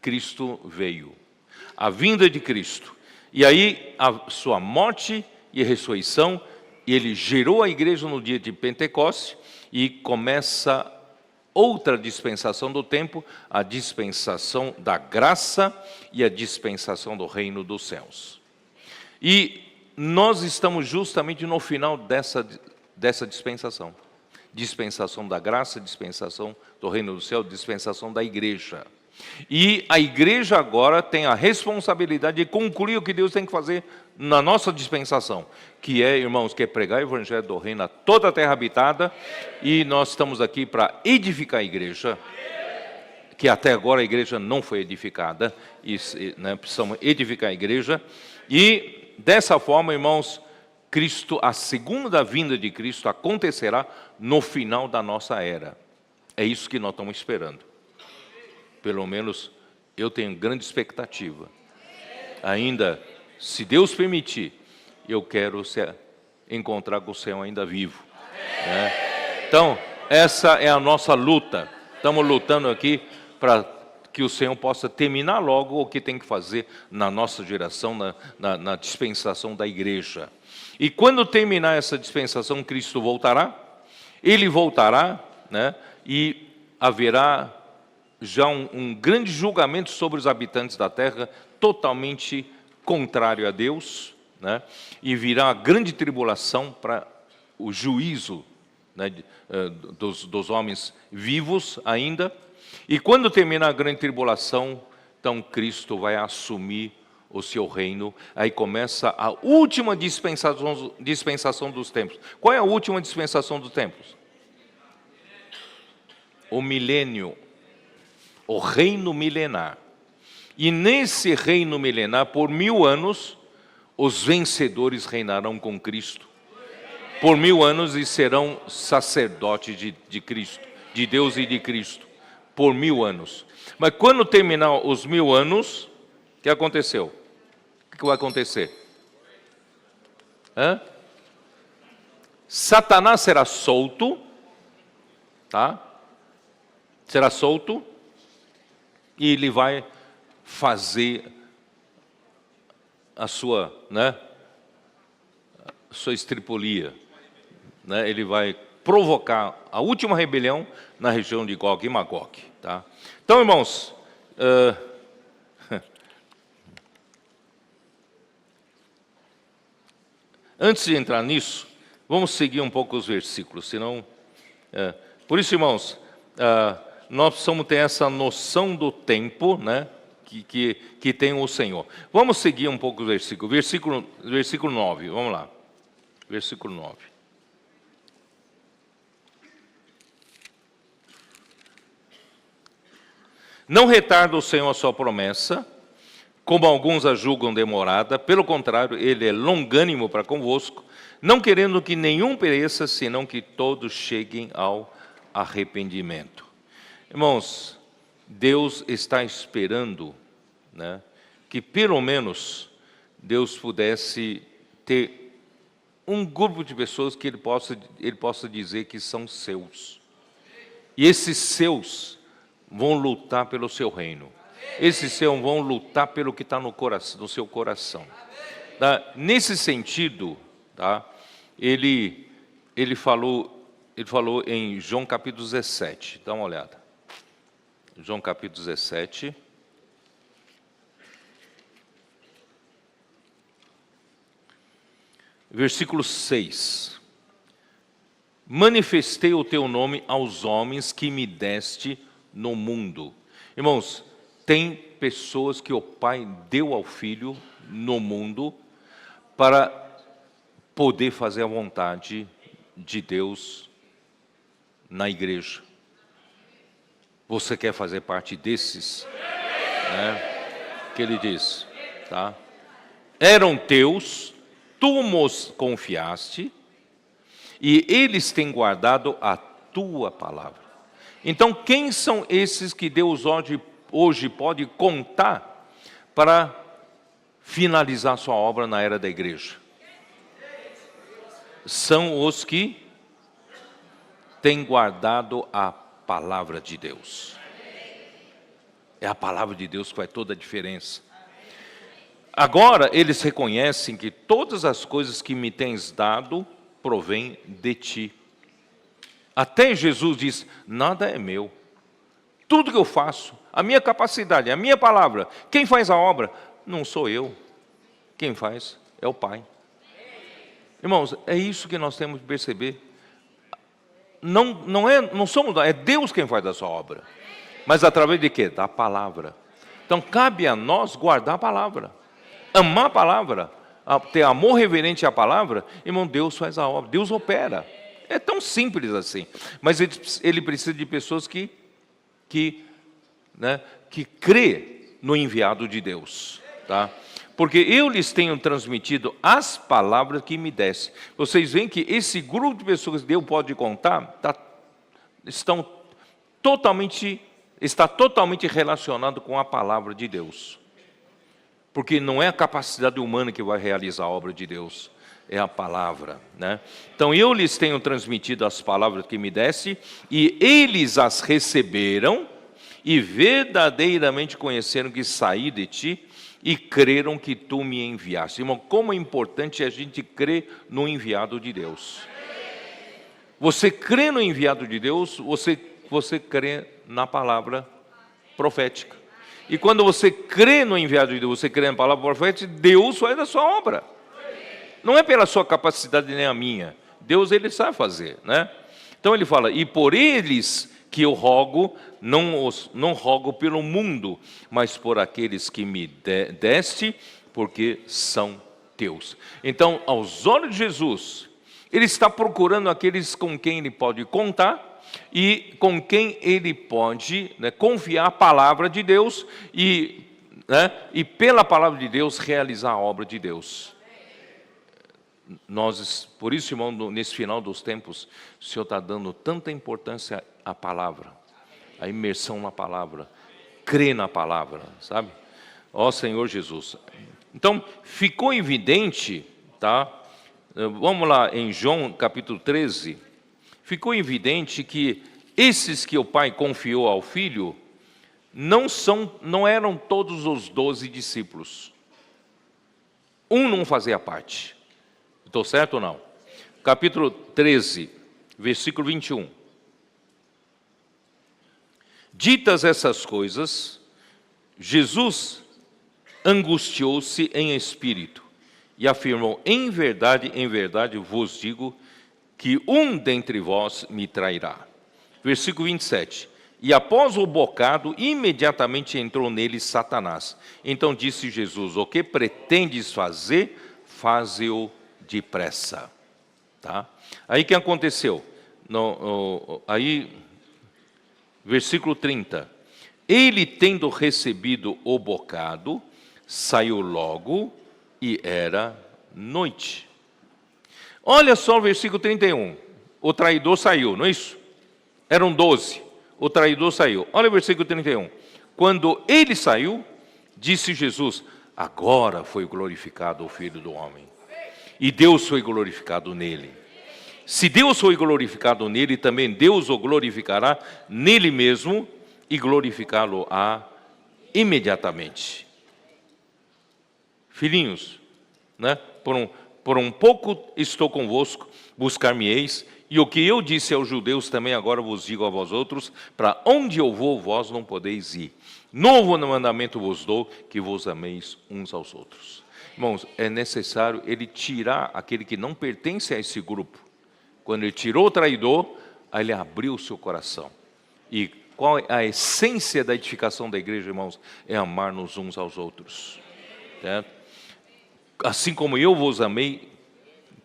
Cristo veio. A vinda de Cristo. E aí, a sua morte e ressurreição, e ele gerou a igreja no dia de Pentecostes, e começa outra dispensação do tempo, a dispensação da graça e a dispensação do reino dos céus. E nós estamos justamente no final dessa dispensação. Dispensação da graça, dispensação do reino do céu, dispensação da igreja. E a igreja agora tem a responsabilidade de concluir o que Deus tem que fazer na nossa dispensação, que é, irmãos, que é pregar o evangelho do reino a toda a terra habitada, e nós estamos aqui para edificar a igreja, que até agora a igreja não foi edificada, e, né, precisamos edificar a igreja, E dessa forma, irmãos, Cristo, a segunda vinda de Cristo acontecerá no final da nossa era. É isso que nós estamos esperando. Pelo menos eu tenho grande expectativa. Ainda, se Deus permitir, eu quero encontrar com o Senhor ainda vivo, né? Então, essa é a nossa luta. Estamos lutando aqui para que o Senhor possa terminar logo o que tem que fazer na nossa geração, na dispensação da igreja. E quando terminar essa dispensação, Cristo voltará. Ele voltará, né? E haverá já um grande julgamento sobre os habitantes da terra, totalmente contrário a Deus, né? E virá a grande tribulação para o juízo, né, dos homens vivos ainda. E quando terminar a grande tribulação, então Cristo vai assumir o seu reino. Aí começa a última dispensação dos tempos. Qual é a última dispensação dos tempos? O milênio, o reino milenar. E nesse reino milenar, por 1000 anos, os vencedores reinarão com Cristo. Por 1000 anos e serão sacerdotes de Cristo, de Deus e de Cristo. Por 1000 anos. Mas quando terminar os 1000 anos, o que aconteceu? O que vai acontecer? Satanás será solto, tá? Será solto, e ele vai fazer a sua, né, sua estripulia, né? Ele vai provocar a última rebelião na região de Gog e Magog, tá? Então, irmãos, antes de entrar nisso, vamos seguir um pouco os versículos, senão... Por isso, irmãos, nós precisamos ter essa noção do tempo, né, que tem o Senhor. Vamos seguir um pouco o versículo. Versículo 9, vamos lá. Versículo 9. Não retarda o Senhor a sua promessa, como alguns a julgam demorada. Pelo contrário, Ele é longânimo para convosco, não querendo que nenhum pereça, senão que todos cheguem ao arrependimento. Irmãos, Deus está esperando, né, que pelo menos Deus pudesse ter um grupo de pessoas que Ele possa dizer que são seus. E esses seus vão lutar pelo seu reino. Esses seus vão lutar pelo que está no seu coração. Tá? Nesse sentido, tá? Ele falou em João capítulo 17. Dá uma olhada. João capítulo 17. Versículo 6. Manifestei o teu nome aos homens que me deste no mundo. Irmãos, tem pessoas que o Pai deu ao Filho no mundo para poder fazer a vontade de Deus na igreja. Você quer fazer parte desses? Né? Que ele diz, tá? Eram teus, tu nos confiaste, e eles têm guardado a tua palavra. Então, quem são esses que Deus hoje pode contar para finalizar sua obra na era da igreja? São os que têm guardado a palavra de Deus. É a palavra de Deus que faz toda a diferença. Agora, eles reconhecem que todas as coisas que me tens dado provêm de ti. Até Jesus diz, nada é meu. Tudo que eu faço, a minha capacidade, a minha palavra, quem faz a obra, não sou eu. Quem faz é o Pai. Irmãos, é isso que nós temos que perceber. Não somos, é Deus quem faz a sua obra. Mas através de quê? Da palavra. Então cabe a nós guardar a palavra. Amar a palavra, ter amor reverente à palavra. Irmão, Deus faz a obra, Deus opera. É tão simples assim. Mas ele precisa de pessoas que crê no enviado de Deus, tá? porque eu lhes tenho transmitido as palavras que me desse. Vocês veem que esse grupo de pessoas que Deus pode contar está totalmente relacionado com a palavra de Deus. Porque não é a capacidade humana que vai realizar a obra de Deus, é a palavra, né? Então eu lhes tenho transmitido as palavras que me desse, e eles as receberam, e verdadeiramente conheceram que saí de ti, e creram que tu me enviaste. Irmão, como é importante a gente crer no enviado de Deus. Você crê no enviado de Deus, você crê na palavra profética. E quando você crê no enviado de Deus, você crê na palavra profética, Deus faz a sua obra. Não é pela sua capacidade nem a minha. Deus, Ele sabe fazer, né? Então Ele fala, e por eles que eu rogo, não rogo pelo mundo, mas por aqueles que me deste, porque são teus. Então, aos olhos de Jesus, Ele está procurando aqueles com quem Ele pode contar, e com quem ele pode, né, confiar a palavra de Deus e pela palavra de Deus realizar a obra de Deus. Por isso, irmão, nesse final dos tempos, o Senhor está dando tanta importância à palavra, à imersão na palavra, crer na palavra, sabe? Ó Senhor Jesus. Então, ficou evidente, tá? Vamos lá em João capítulo 13. Ficou evidente que esses que o Pai confiou ao Filho não eram todos os 12 discípulos. Um não fazia parte. Estou certo ou não? Capítulo 13, versículo 21. Ditas essas coisas, Jesus angustiou-se em espírito e afirmou, em verdade vos digo, que um dentre vós me trairá. Versículo 27. E após o bocado, imediatamente entrou nele Satanás. Então disse Jesus, o que pretendes fazer? Faze-o depressa. Tá? Aí o que aconteceu? Versículo 30. Ele, tendo recebido o bocado, saiu logo e era noite. Olha só o versículo 31. O traidor saiu, não é isso? Eram 12. O traidor saiu. Olha o versículo 31. Quando ele saiu, disse Jesus, agora foi glorificado o Filho do Homem. E Deus foi glorificado nele. Se Deus foi glorificado nele, também Deus o glorificará nele mesmo e glorificá-lo-á imediatamente. Filhinhos, né? Por um pouco estou convosco, buscar-me-eis, e o que eu disse aos judeus também agora vos digo a vós outros, para onde eu vou, vós não podeis ir. Novo mandamento vos dou, que vos ameis uns aos outros. Irmãos, é necessário ele tirar aquele que não pertence a esse grupo. Quando ele tirou o traidor, aí ele abriu o seu coração. E qual é a essência da edificação da igreja, irmãos? É amar-nos uns aos outros. Certo? Assim como eu vos amei,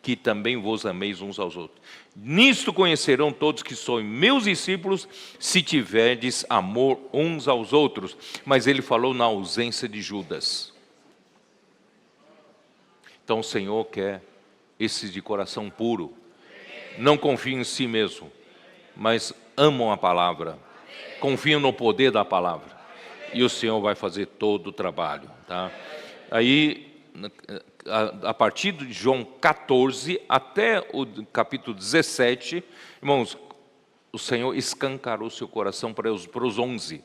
que também vos ameis uns aos outros. Nisto conhecerão todos que sois meus discípulos, se tiverdes amor uns aos outros. Mas ele falou na ausência de Judas. Então o Senhor quer esses de coração puro. Não confiam em si mesmo, mas amam a palavra. Confiam no poder da palavra. E o Senhor vai fazer todo o trabalho. Tá? Aí, a partir de João 14 até o capítulo 17, irmãos, o Senhor escancarou seu coração para os 11,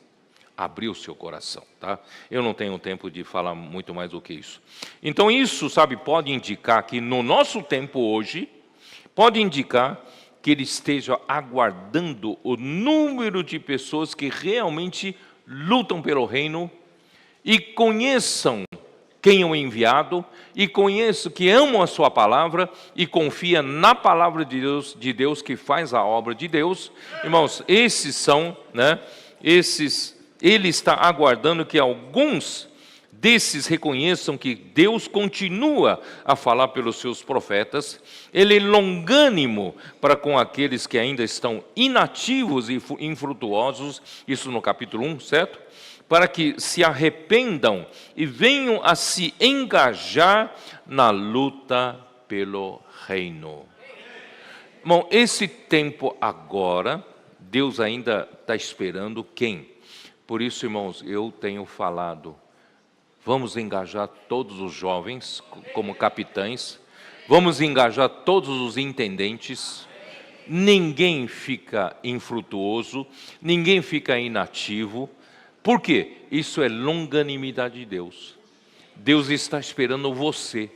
abriu seu coração, tá? Eu não tenho tempo de falar muito mais do que isso. Então isso, sabe, pode indicar que no nosso tempo hoje, pode indicar que ele esteja aguardando o número de pessoas que realmente lutam pelo reino e conheçam quem é o enviado, e conheço que amam a sua palavra e confia na palavra de Deus que faz a obra de Deus. Irmãos, esses são, né, ele está aguardando que alguns desses reconheçam que Deus continua a falar pelos seus profetas. Ele é longânimo para com aqueles que ainda estão inativos e infrutuosos, isso no capítulo 1, certo? para que se arrependam e venham a se engajar na luta pelo reino. Bom, esse tempo agora, Deus ainda está esperando quem? Por isso, irmãos, eu tenho falado, vamos engajar todos os jovens como capitães, vamos engajar todos os intendentes, ninguém fica infrutuoso, ninguém fica inativo. Por quê? Isso é longanimidade de Deus. Deus está esperando você.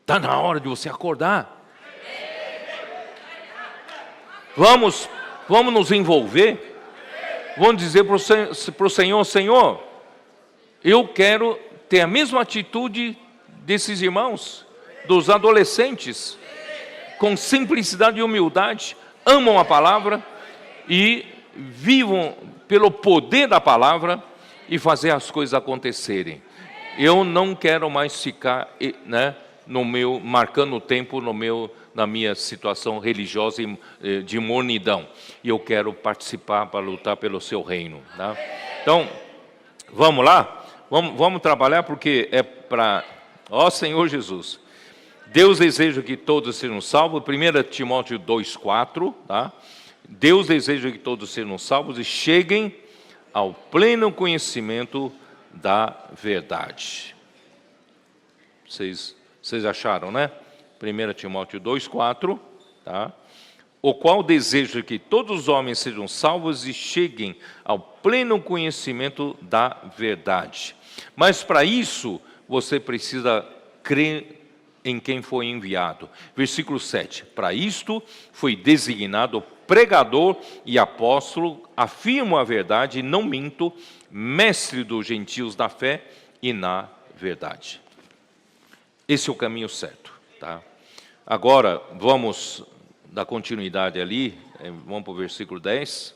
Está na hora de você acordar. Vamos nos envolver. Vamos dizer para o Senhor, Senhor, eu quero ter a mesma atitude desses irmãos, dos adolescentes, com simplicidade e humildade, amam a palavra e vivam pelo poder da palavra e fazer as coisas acontecerem. Eu não quero mais ficar, marcando o tempo na minha situação religiosa de mornidão. E eu quero participar para lutar pelo seu reino. Tá? Então, vamos lá? Vamos trabalhar, porque é para... Ó Senhor Jesus, Deus deseja que todos sejam salvos. 1 Timóteo 2,4, tá? Deus deseja que todos sejam salvos e cheguem ao pleno conhecimento da verdade. Vocês acharam, né? 1 Timóteo 2,4, tá? O qual deseja que todos os homens sejam salvos e cheguem ao pleno conhecimento da verdade. Mas para isso, você precisa crer em quem foi enviado. Versículo 7. Para isto foi designado pregador e apóstolo, afirmo a verdade e não minto, mestre dos gentios da fé e na verdade. Esse é o caminho certo, tá? Agora, vamos dar continuidade ali, vamos para o versículo 10,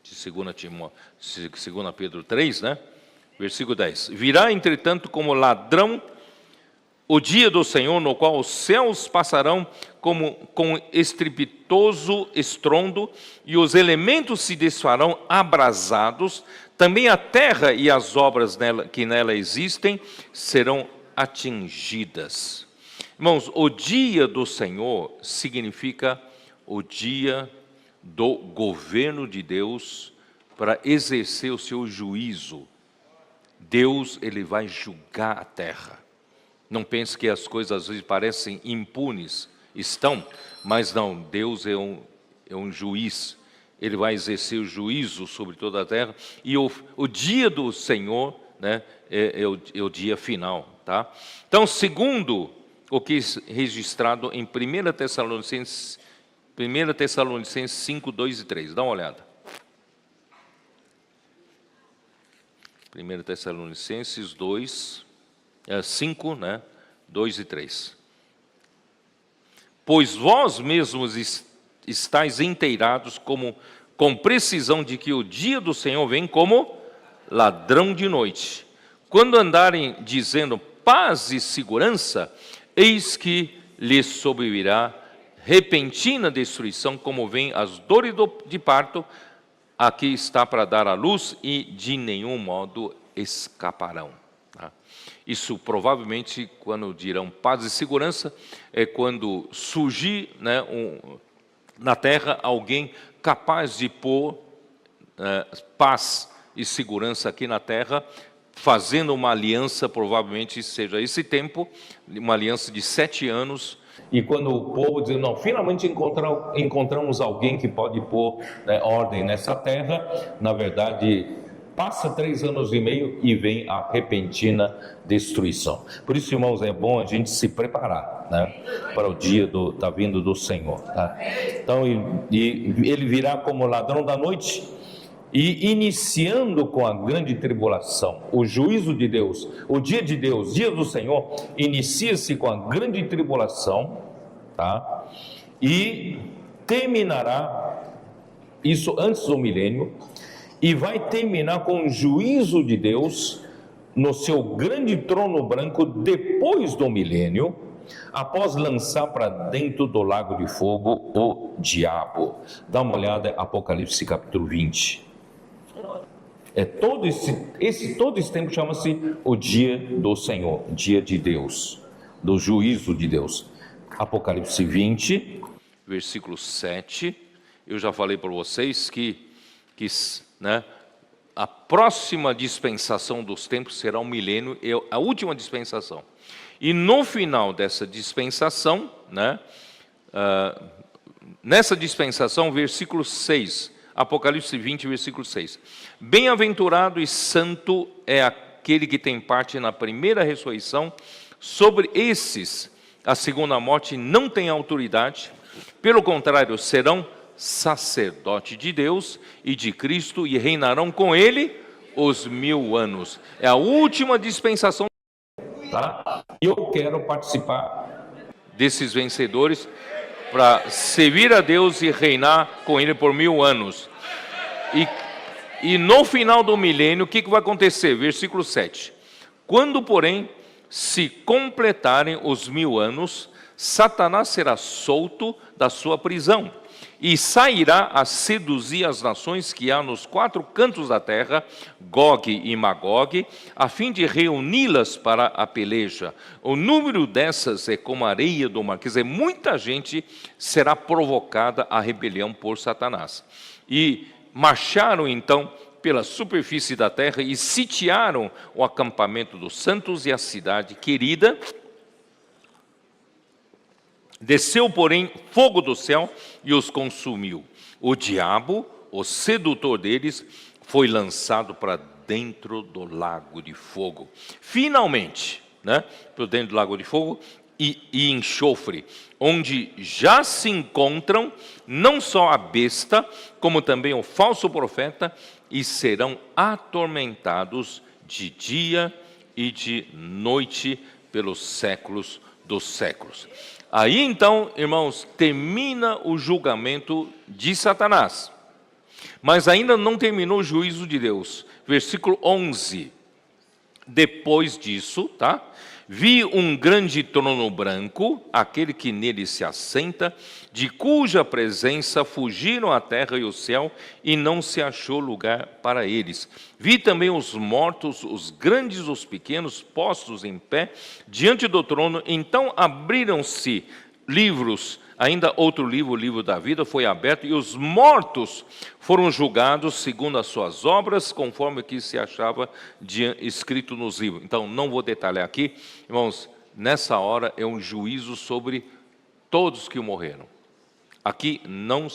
de 2 Pedro 3, né? Versículo 10. Virá, entretanto, como ladrão o dia do Senhor, no qual os céus passarão com estrepitoso estrondo, e os elementos se desfarão abrasados, também a terra e as obras que nela existem serão atingidas. Irmãos, o dia do Senhor significa o dia do governo de Deus para exercer o seu juízo. Deus, ele vai julgar a terra. Não pense que as coisas às vezes parecem impunes, estão, mas não, Deus é um juiz. Ele vai exercer o juízo sobre toda a terra, e o dia do Senhor, né, é o dia final, tá? Então, segundo o que é registrado em 1 Tessalonicenses 5, 2 e 3, dá uma olhada. 1 Tessalonicenses 5, né, 2 e 3. Pois vós mesmos estáis inteirados com precisão de que o dia do Senhor vem como ladrão de noite. Quando andarem dizendo paz e segurança, eis que lhes sobrevirá repentina destruição, como vem as dores de parto, aqui está para dar à luz, e de nenhum modo escaparão. Tá? Isso provavelmente, quando dirão paz e segurança, é quando surgir, né, na terra alguém capaz de pôr paz e segurança aqui na terra, fazendo uma aliança, provavelmente seja esse tempo, uma aliança de 7 anos, e quando o povo diz, não, finalmente encontramos alguém que pode pôr, né, ordem nessa terra, na verdade, passa 3 anos e meio e vem a repentina destruição. Por isso, irmãos, é bom a gente se preparar, né, para o dia da vinda do Senhor. Tá? Então, ele virá como ladrão da noite, e iniciando com a grande tribulação, o juízo de Deus, o dia de Deus, dia do Senhor, inicia-se com a grande tribulação, tá? E terminará, isso antes do milênio, e vai terminar com o juízo de Deus no seu grande trono branco depois do milênio, após lançar para dentro do lago de fogo o diabo. Dá uma olhada em Apocalipse capítulo 20. Todo esse tempo chama-se o dia do Senhor, dia de Deus, do juízo de Deus. Apocalipse 20, versículo 7. Eu já falei para vocês que a próxima dispensação dos tempos será um milênio, a última dispensação. E no final dessa dispensação, nessa dispensação, versículo 6, Apocalipse 20, versículo 6. Bem-aventurado e santo é aquele que tem parte na primeira ressurreição. Sobre esses, a segunda morte não tem autoridade. Pelo contrário, serão sacerdote de Deus e de Cristo e reinarão com ele os 1000 anos. É a última dispensação. Tá? Eu quero participar desses vencedores para servir a Deus e reinar com ele por 1000 anos. E no final do milênio, o que vai acontecer? Versículo 7. Quando, porém, se completarem os 1000 anos, Satanás será solto da sua prisão e sairá a seduzir as nações que há nos 4 cantos da terra, Gog e Magog, a fim de reuni-las para a peleja. O número dessas é como a areia do mar, quer dizer, muita gente será provocada à rebelião por Satanás. E marcharam então pela superfície da terra e sitiaram o acampamento dos santos e a cidade querida. Desceu, porém, fogo do céu e os consumiu. O diabo, o sedutor deles, foi lançado para dentro do lago de fogo. Finalmente, para dentro do lago de fogo e enxofre, onde já se encontram não só a besta, como também o falso profeta, e serão atormentados de dia e de noite pelos séculos dos séculos. Aí então, irmãos, termina o julgamento de Satanás. Mas ainda não terminou o juízo de Deus. Versículo 11. Depois disso, vi um grande trono branco, aquele que nele se assenta, de cuja presença fugiram a terra e o céu, e não se achou lugar para eles. Vi também os mortos, os grandes e os pequenos, postos em pé, diante do trono. Então abriram-se livros, ainda outro livro, o livro da vida, foi aberto, e os mortos foram julgados segundo as suas obras, conforme o que se achava escrito nos livros. Então, não vou detalhar aqui, irmãos, nessa hora é um juízo sobre todos que morreram. Aqui não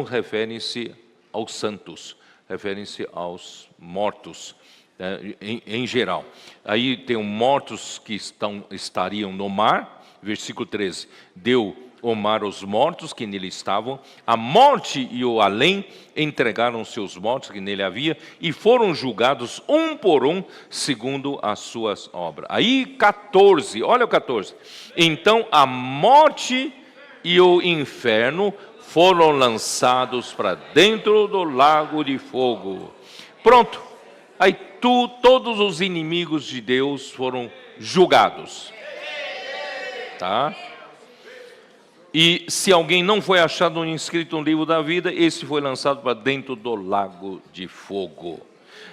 referem-se aos santos, referem-se aos mortos, em geral. Aí tem mortos que estariam no mar. Versículo 13, deu o mar aos mortos que nele estavam, a morte e o além entregaram seus mortos que nele havia, e foram julgados um por um, segundo as suas obras. Aí 14, olha o 14, então a morte e o inferno foram lançados para dentro do lago de fogo. Pronto, aí todos os inimigos de Deus foram julgados. E se alguém não foi achado inscrito no livro da vida, esse foi lançado para dentro do lago de fogo.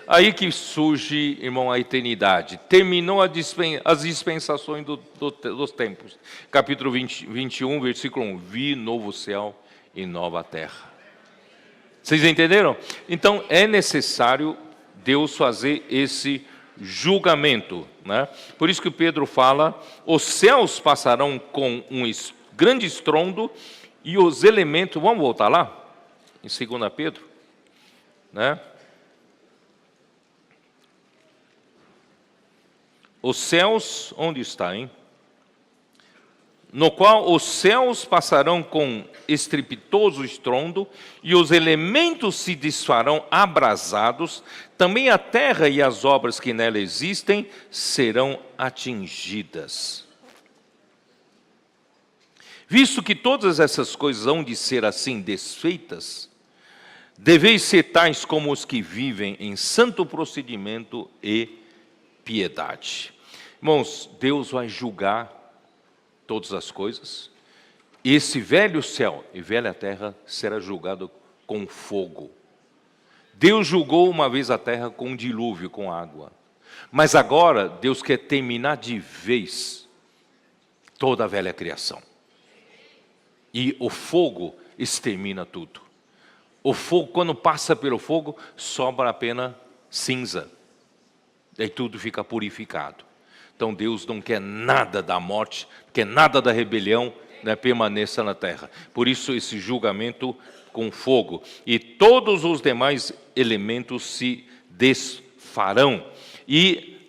Aí que surge, irmão, a eternidade. Terminou as dispensações dos tempos. Capítulo 21, versículo 1. Vi novo céu e nova terra. Vocês entenderam? Então é necessário Deus fazer esse julgamento, Por isso que Pedro fala, os céus passarão com um grande estrondo e os elementos, vamos voltar lá, em 2 Pedro, Os céus, onde está, hein? No qual os céus passarão com estrepitoso estrondo, e os elementos se desfarão abrasados, também a terra e as obras que nela existem serão atingidas. Visto que todas essas coisas hão de ser assim desfeitas, deveis ser tais como os que vivem em santo procedimento e piedade. Irmãos, Deus vai julgar todas as coisas. Esse velho céu e velha terra será julgado com fogo. Deus julgou uma vez a terra com um dilúvio, com água. Mas agora Deus quer terminar de vez toda a velha criação. E o fogo extermina tudo. O fogo, quando passa pelo fogo, sobra apenas cinza. Daí tudo fica purificado. Então Deus não quer nada da morte, quer nada da rebelião, né, permaneça na terra. Por isso esse julgamento com fogo. E todos os demais elementos se desfarão. E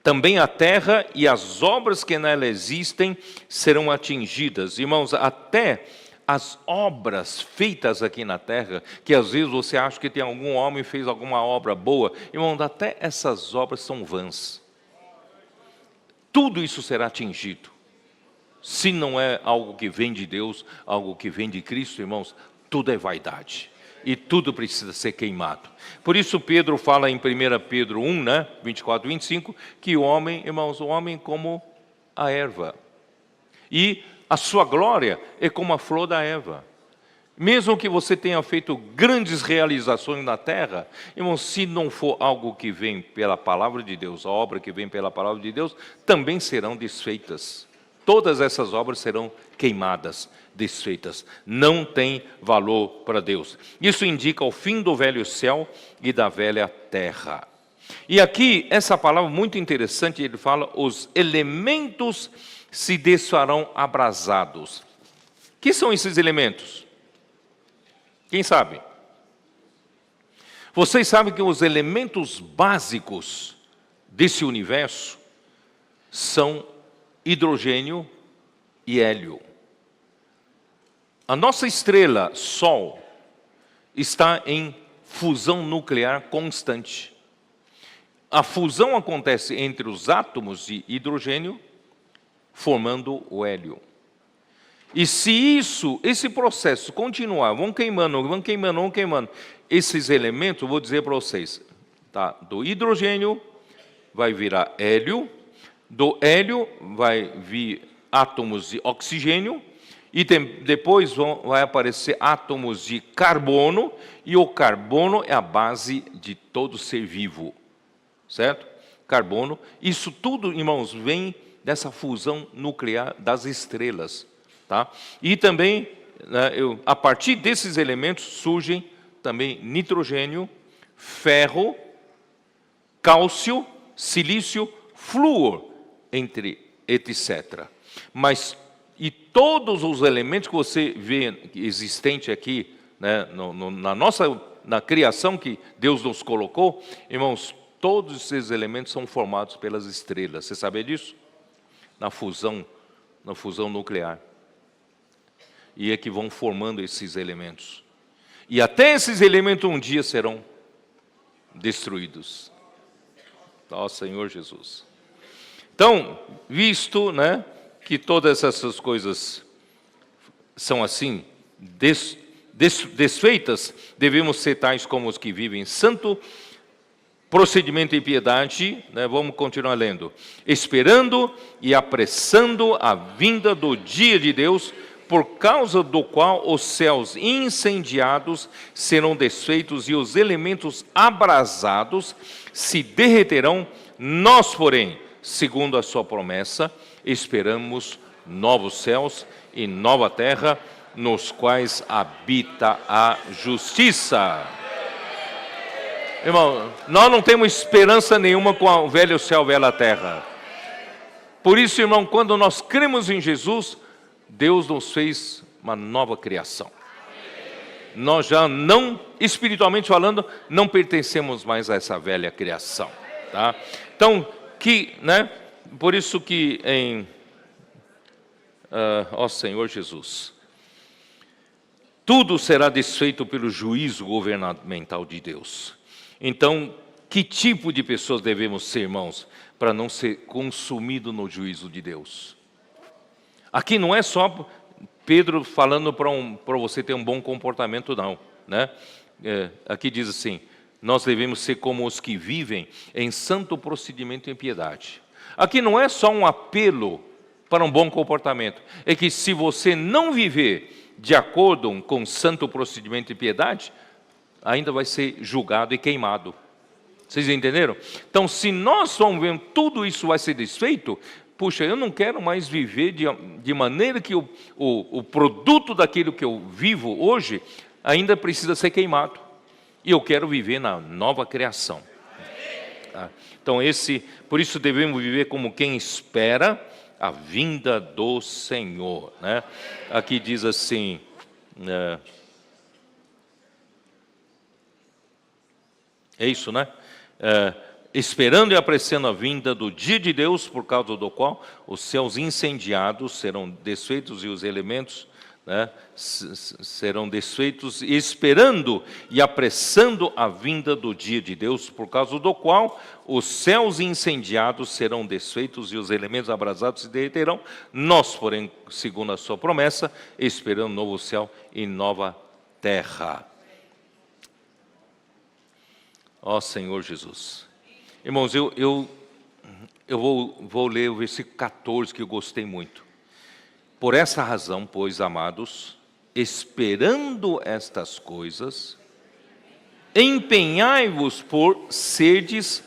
também a terra e as obras que nela existem serão atingidas. Irmãos, até as obras feitas aqui na terra, que às vezes você acha que tem algum homem que fez alguma obra boa, irmãos, até essas obras são vãs. Tudo isso será atingido. Se não é algo que vem de Deus, algo que vem de Cristo, irmãos, tudo é vaidade. E tudo precisa ser queimado. Por isso Pedro fala em 1 Pedro 1, 24 e 25, que o homem, irmãos, o homem como a erva. E a sua glória é como a flor da erva. Mesmo que você tenha feito grandes realizações na terra, irmãos, se não for algo que vem pela palavra de Deus, a obra que vem pela palavra de Deus, também serão desfeitas. Todas essas obras serão queimadas, desfeitas. Não tem valor para Deus. Isso indica o fim do velho céu e da velha terra. E aqui, essa palavra muito interessante, ele fala, os elementos se desfarão abrasados. O que são esses elementos? Quem sabe? Vocês sabem que os elementos básicos desse universo são hidrogênio e hélio. A nossa estrela, Sol, está em fusão nuclear constante. A fusão acontece entre os átomos de hidrogênio, formando o hélio. E se esse processo continuar, vão queimando, esses elementos, vou dizer para vocês, tá? Do hidrogênio vai virar hélio, do hélio vai vir átomos de oxigênio, e depois vai aparecer átomos de carbono, e o carbono é a base de todo ser vivo, certo? Carbono, isso tudo, irmãos, vem dessa fusão nuclear das estrelas, tá? E também, a partir desses elementos, surgem também nitrogênio, ferro, cálcio, silício, flúor, entre etc. Mas e todos os elementos que você vê existente aqui, né, na criação que Deus nos colocou, irmãos, todos esses elementos são formados pelas estrelas. Você sabia disso? Na fusão nuclear. E é que vão formando esses elementos. E até esses elementos um dia serão destruídos. Ó Senhor Jesus. Então, visto, né, que todas essas coisas são assim, desfeitas, devemos ser tais como os que vivem santo procedimento e piedade, né, vamos continuar lendo, esperando e apressando a vinda do dia de Deus, por causa do qual os céus incendiados serão desfeitos e os elementos abrasados se derreterão. Nós, porém, segundo a sua promessa, esperamos novos céus e nova terra, nos quais habita a justiça. Irmão, nós não temos esperança nenhuma com o velho céu, velha terra. Por isso, irmão, quando nós cremos em Jesus, Deus nos fez uma nova criação. Nós já não, espiritualmente falando, não pertencemos mais a essa velha criação, tá? Então, por isso que ó Senhor Jesus, tudo será desfeito pelo juízo governamental de Deus. Então, que tipo de pessoas devemos ser, irmãos, para não ser consumido no juízo de Deus? Aqui não é só Pedro falando para você ter um bom comportamento, não, né? Aqui diz assim, nós devemos ser como os que vivem em santo procedimento e piedade. Aqui não é só um apelo para um bom comportamento. É que se você não viver de acordo com santo procedimento e piedade, ainda vai ser julgado e queimado. Vocês entenderam? Então, se nós vamos ver tudo isso vai ser desfeito, puxa, eu não quero mais viver de maneira que o produto daquilo que eu vivo hoje ainda precisa ser queimado. E eu quero viver na nova criação. Então, por isso devemos viver como quem espera a vinda do Senhor, né? Aqui diz assim, é isso, né? Esperando e apreciando a vinda do dia de Deus, por causa do qual os céus incendiados serão desfeitos e os elementos, né, serão desfeitos, esperando e apressando a vinda do dia de Deus, por causa do qual os céus incendiados serão desfeitos e os elementos abrasados se derreterão. Nós, porém, segundo a sua promessa, esperando novo céu e nova terra. Ó Senhor Jesus. Irmãos, eu vou ler o versículo 14, que eu gostei muito. Por essa razão, pois, amados, esperando estas coisas, empenhai-vos por serdes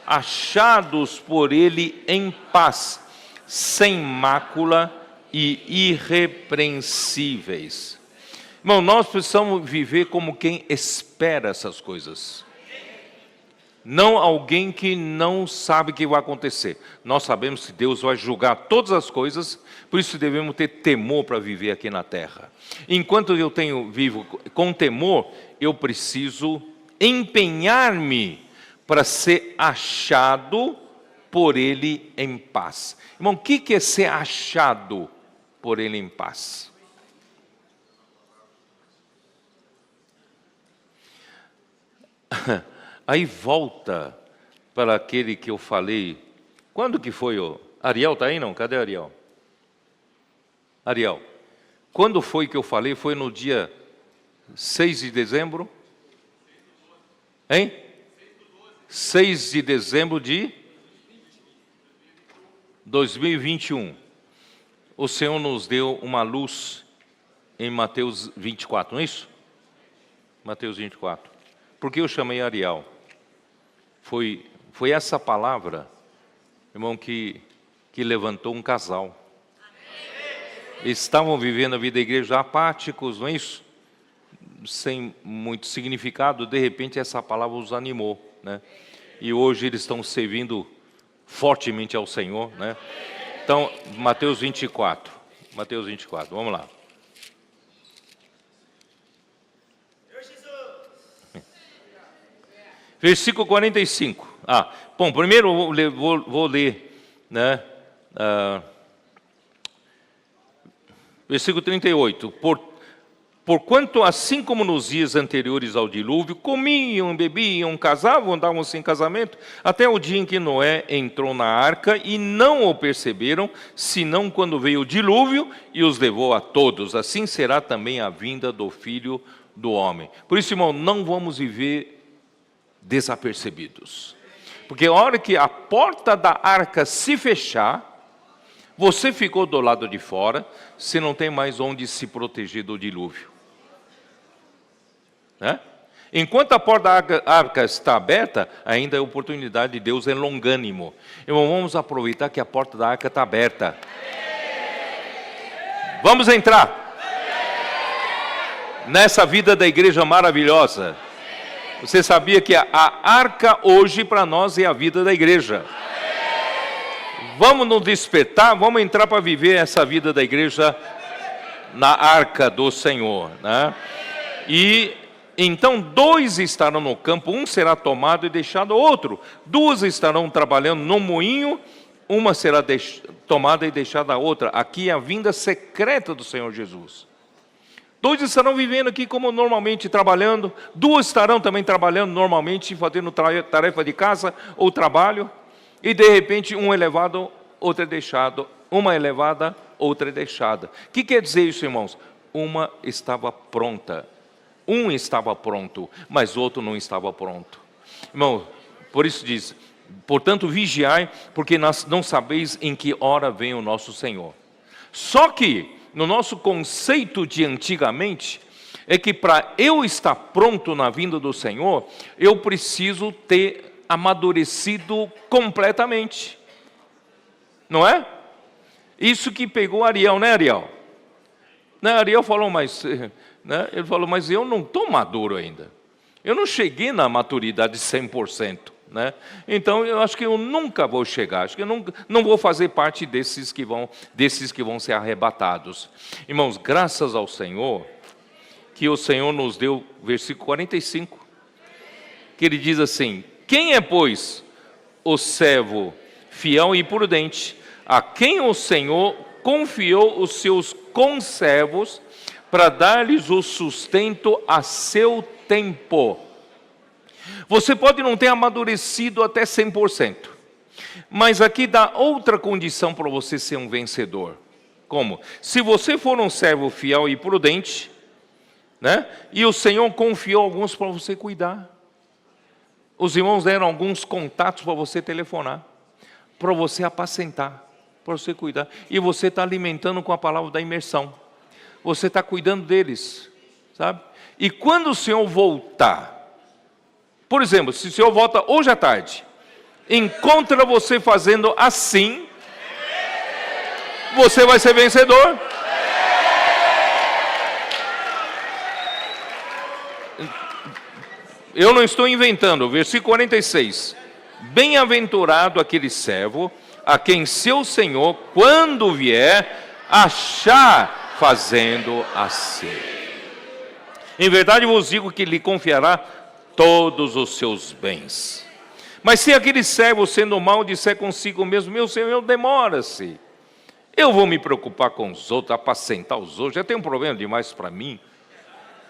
achados por Ele em paz, sem mácula e irrepreensíveis. Irmão, nós precisamos viver como quem espera essas coisas. Não alguém que não sabe o que vai acontecer. Nós sabemos que Deus vai julgar todas as coisas, por isso devemos ter temor para viver aqui na terra. Enquanto eu vivo com temor, eu preciso empenhar-me para ser achado por Ele em paz. Irmão, o que é ser achado por Ele em paz? Aí volta para aquele que eu falei. Quando que foi? Ariel está aí não? Cadê Ariel? Ariel, quando foi que eu falei? Foi no dia 6 de dezembro? Hein? 6 de dezembro de 2021. O Senhor nos deu uma luz em Mateus 24, não é isso? Mateus 24. Por que eu chamei Ariel? Foi essa palavra, irmão, que levantou um casal. Estavam vivendo a vida da igreja apáticos, não é isso? Sem muito significado, de repente essa palavra os animou, né? E hoje eles estão servindo fortemente ao Senhor, né? Então, Mateus 24, vamos lá. Versículo 45. Bom, primeiro vou ler, né? Versículo 38. Porquanto, assim como nos dias anteriores ao dilúvio, comiam, bebiam, casavam, andavam sem casamento, até o dia em que Noé entrou na arca e não o perceberam, senão quando veio o dilúvio e os levou a todos. Assim será também a vinda do Filho do Homem. Por isso, irmão, não vamos viver desapercebidos. Porque a hora que a porta da arca se fechar, você ficou do lado de fora, você não tem mais onde se proteger do dilúvio. Né? Enquanto a porta da arca está aberta, ainda é oportunidade de Deus, é longânimo. Irmão, vamos aproveitar que a porta da arca está aberta. Vamos entrar nessa vida da igreja maravilhosa. Você sabia que a arca hoje para nós é a vida da igreja? Vamos nos despertar, vamos entrar para viver essa vida da igreja na arca do Senhor, né? E então 2 estarão no campo, um será tomado e deixado outro. 2 estarão trabalhando no moinho, uma será tomada e deixada a outra. Aqui é a vinda secreta do Senhor Jesus. 2 estarão vivendo aqui como normalmente trabalhando, 2 estarão também trabalhando normalmente, fazendo tarefa de casa ou trabalho, e de repente um é levado, outro é deixado, uma é levada, outra é deixada. O que quer dizer isso, irmãos? Uma estava pronta, um estava pronto, mas outro não estava pronto. Irmão, por isso diz, Portanto, vigiai, porque não sabeis em que hora vem o nosso Senhor. Só que, no nosso conceito de antigamente, é que para eu estar pronto na vinda do Senhor, eu preciso ter amadurecido completamente. Não é? Isso que pegou Ariel, né, Ariel? Né, Ariel falou, mas, né, ele falou, mas eu não estou maduro ainda. Eu não cheguei na maturidade 100%. Né? Então, eu acho que eu nunca vou chegar. Acho que eu não vou fazer parte desses que vão ser arrebatados. Irmãos, graças ao Senhor, que o Senhor nos deu, versículo 45, que ele diz assim: quem é, pois, o servo fiel e prudente, a quem o Senhor confiou os seus conservos para dar-lhes o sustento a seu tempo? Você pode não ter amadurecido até 100%, mas aqui dá outra condição para você ser um vencedor. Como? Se você for um servo fiel e prudente, né? E o Senhor confiou alguns para você cuidar. Os irmãos deram alguns contatos para você telefonar, para você apacentar, para você cuidar. E você está alimentando com a palavra da imersão. Você está cuidando deles, sabe? E quando o Senhor voltar, por exemplo, se o Senhor volta hoje à tarde, encontra você fazendo assim, você vai ser vencedor. Eu não estou inventando, versículo 46. Bem-aventurado aquele servo, a quem seu Senhor, quando vier, achar fazendo assim. Em verdade vos digo que lhe confiará todos os seus bens. Mas se aquele servo, sendo mau, disser consigo mesmo: meu Senhor, demora-se, eu vou me preocupar com os outros, apacentar os outros, já tem um problema demais para mim,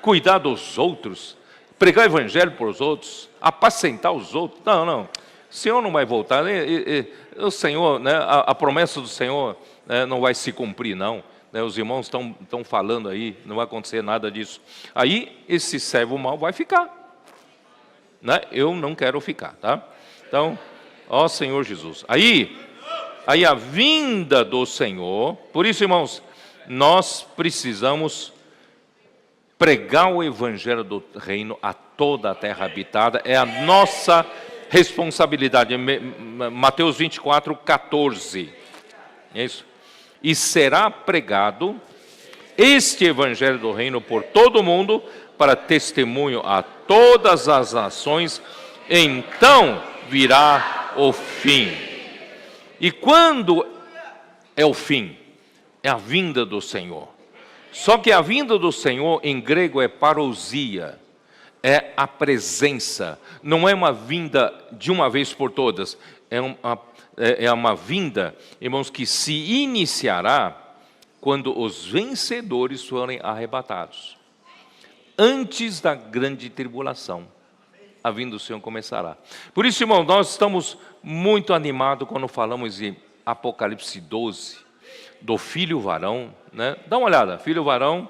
cuidar dos outros, pregar o evangelho para os outros, apacentar os outros. Não, o Senhor não vai voltar, o Senhor, né, a promessa do Senhor, né, não vai se cumprir, não. Os irmãos estão falando aí, não vai acontecer nada disso. Aí esse servo mau vai ficar. Né? Eu não quero ficar, tá? Então, ó Senhor Jesus. Aí a vinda do Senhor, por isso, irmãos, nós precisamos pregar o evangelho do reino a toda a terra habitada, é a nossa responsabilidade. Mateus 24, 14. É isso. E será pregado este evangelho do reino por todo o mundo, para testemunho a todas as nações, então virá o fim. E quando é o fim? É a vinda do Senhor. Só que a vinda do Senhor em grego é parousia, é a presença. Não é uma vinda de uma vez por todas, é uma vinda, irmãos, que se iniciará quando os vencedores forem arrebatados. Antes da grande tribulação, a vinda do Senhor começará. Por isso, irmão, nós estamos muito animados quando falamos em Apocalipse 12, do filho varão, né? Dá uma olhada, filho varão,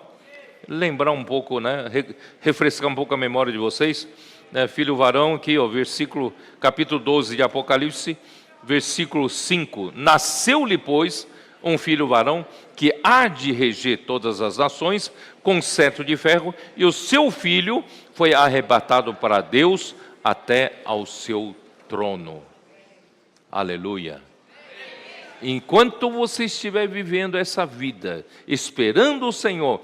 lembrar um pouco, né? Refrescar um pouco a memória de vocês, né? Filho varão, aqui, ó, capítulo 12 de Apocalipse, versículo 5. Nasceu-lhe, pois, um filho varão, que há de reger todas as nações, com cetro de ferro, e o seu filho foi arrebatado para Deus até ao seu trono. Aleluia. Enquanto você estiver vivendo essa vida, esperando o Senhor,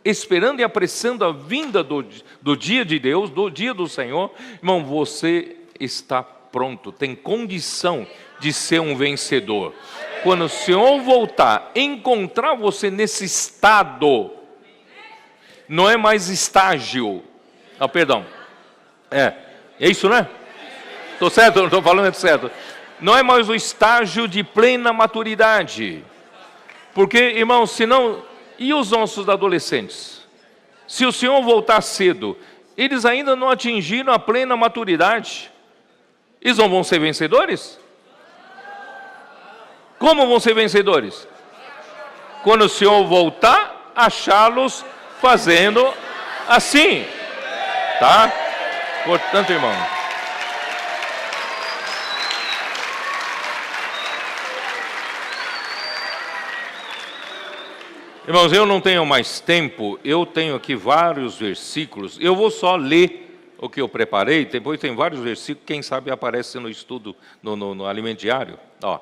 esperando e apressando a vinda do dia de Deus, do dia do Senhor, irmão, você está pronto, tem condição de ser um vencedor. Quando o Senhor voltar, encontrar você nesse estado, não é mais estágio, perdão, é isso, né? Estou certo? Não estou falando certo. Não é mais o estágio de plena maturidade, porque, irmãos, senão, e os nossos adolescentes? Se o Senhor voltar cedo, eles ainda não atingiram a plena maturidade, eles não vão ser vencedores? Como vão ser vencedores? Quando o Senhor voltar, achá-los fazendo assim, tá? Portanto, irmão, Irmãos, eu não tenho mais tempo, eu tenho aqui vários versículos, eu vou só ler o que eu preparei, depois tem vários versículos, quem sabe aparece no estudo, no alimento diário. Ó.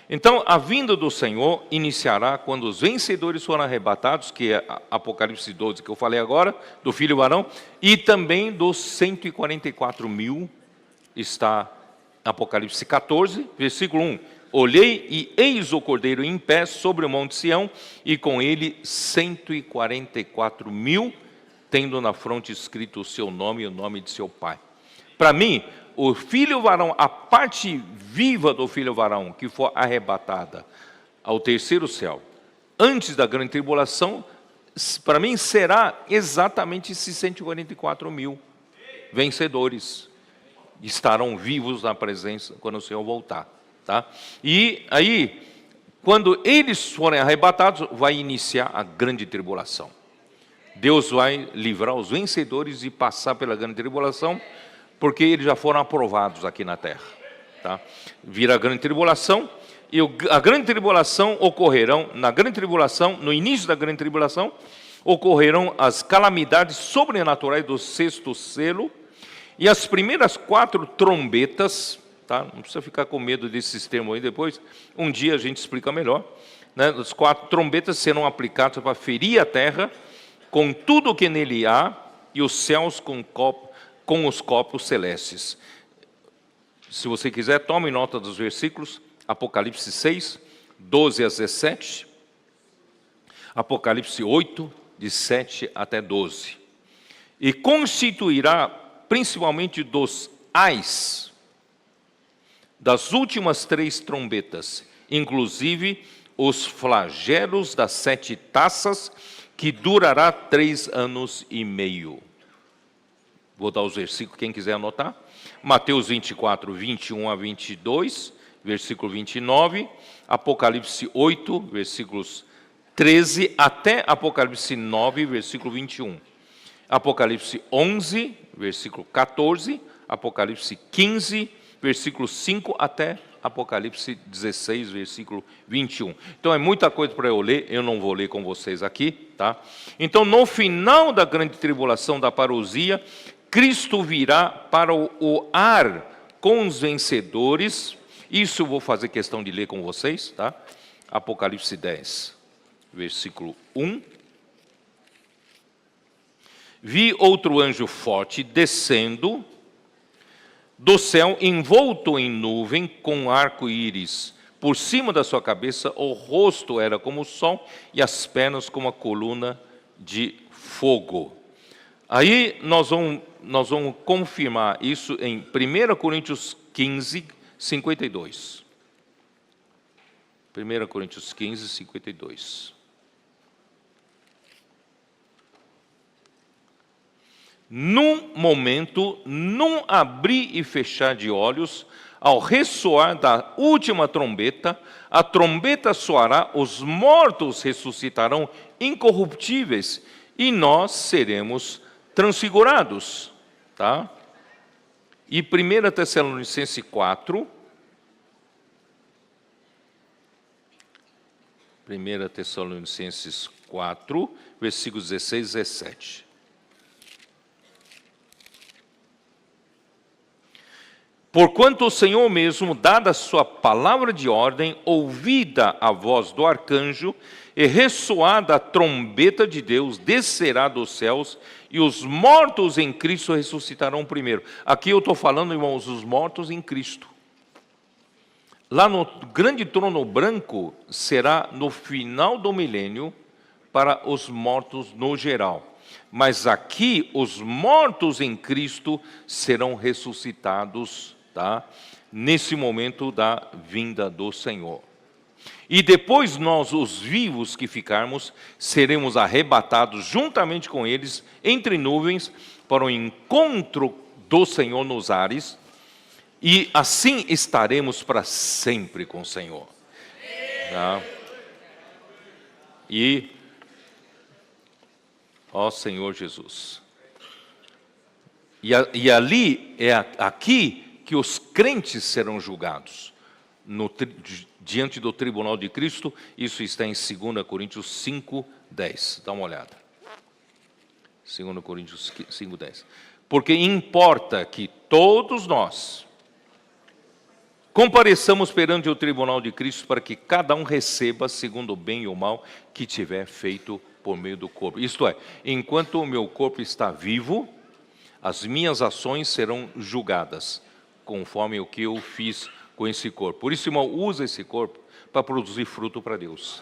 Então, a vinda do Senhor iniciará quando os vencedores forem arrebatados, que é Apocalipse 12, que eu falei agora, do filho varão, e também dos 144 mil, está Apocalipse 14, versículo 1. Olhei e eis o Cordeiro em pé sobre o monte Sião, e com ele 144 mil, tendo na fronte escrito o seu nome e o nome de seu pai. Para mim, o filho varão, a parte viva do filho varão, que for arrebatada ao terceiro céu, antes da grande tribulação, para mim será exatamente esses 144 mil vencedores. Estarão vivos na presença quando o Senhor voltar. Tá? E aí, quando eles forem arrebatados, vai iniciar a grande tribulação. Deus vai livrar os vencedores e passar pela grande tribulação, porque eles já foram aprovados aqui na terra. Tá? Vira a grande tribulação, e a grande tribulação ocorrerão, na grande tribulação, no início da grande tribulação, ocorrerão as calamidades sobrenaturais do sexto selo, e as primeiras 4 trombetas, tá? Não precisa ficar com medo desses termos aí depois, um dia a gente explica melhor, né? As 4 trombetas serão aplicadas para ferir a terra, com tudo o que nele há, e os céus com os corpos celestes. Se você quiser, tome nota dos versículos, Apocalipse 6, 12 a 17, Apocalipse 8, de 7 até 12. E constituirá principalmente dos ais, das últimas 3 trombetas, inclusive os flagelos das 7 taças, que durará 3 anos e meio. Vou dar os versículos, quem quiser anotar. Mateus 24, 21 a 22, versículo 29. Apocalipse 8, versículos 13 até Apocalipse 9, versículo 21. Apocalipse 11, versículo 14. Apocalipse 15, versículo 5 até Apocalipse 16, versículo 21. Então é muita coisa para eu ler, eu não vou ler com vocês aqui, tá? Então no final da grande tribulação da parousia, Cristo virá para o ar com os vencedores. Isso eu vou fazer questão de ler com vocês, tá? Apocalipse 10, versículo 1. Vi outro anjo forte descendo do céu, envolto em nuvem, com arco-íris por cima da sua cabeça, o rosto era como o sol e as pernas como a coluna de fogo. Aí nós vamos confirmar isso em 1 Coríntios 15, 52. 1 Coríntios 15, 52. Num momento, num abrir e fechar de olhos, ao ressoar da última trombeta, a trombeta soará, os mortos ressuscitarão incorruptíveis e nós seremos transfigurados. Tá? E 1 Tessalonicenses 4, 1 Tessalonicenses 4, versículos 16 e 17. Porquanto o Senhor mesmo, dada a sua palavra de ordem, ouvida a voz do arcanjo, e ressoada a trombeta de Deus, descerá dos céus, e os mortos em Cristo ressuscitarão primeiro. Aqui eu estou falando, irmãos, os mortos em Cristo. Lá no grande trono branco, será no final do milênio, para os mortos no geral. Mas aqui, os mortos em Cristo serão ressuscitados, tá? Nesse momento da vinda do Senhor. E depois nós, os vivos que ficarmos, seremos arrebatados juntamente com eles entre nuvens para o encontro do Senhor nos ares, e assim estaremos para sempre com o Senhor. Tá? E, ó Senhor Jesus, e ali é aqui que os crentes serão julgados. diante do tribunal de Cristo. Isso está em 2 Coríntios 5:10. Dá uma olhada. 2 Coríntios 5:10. Porque importa que todos nós compareçamos perante o tribunal de Cristo para que cada um receba segundo o bem e o mal que tiver feito por meio do corpo. Isto é, enquanto o meu corpo está vivo, as minhas ações serão julgadas, conforme o que eu fiz com esse corpo. Por isso, irmão, usa esse corpo para produzir fruto para Deus.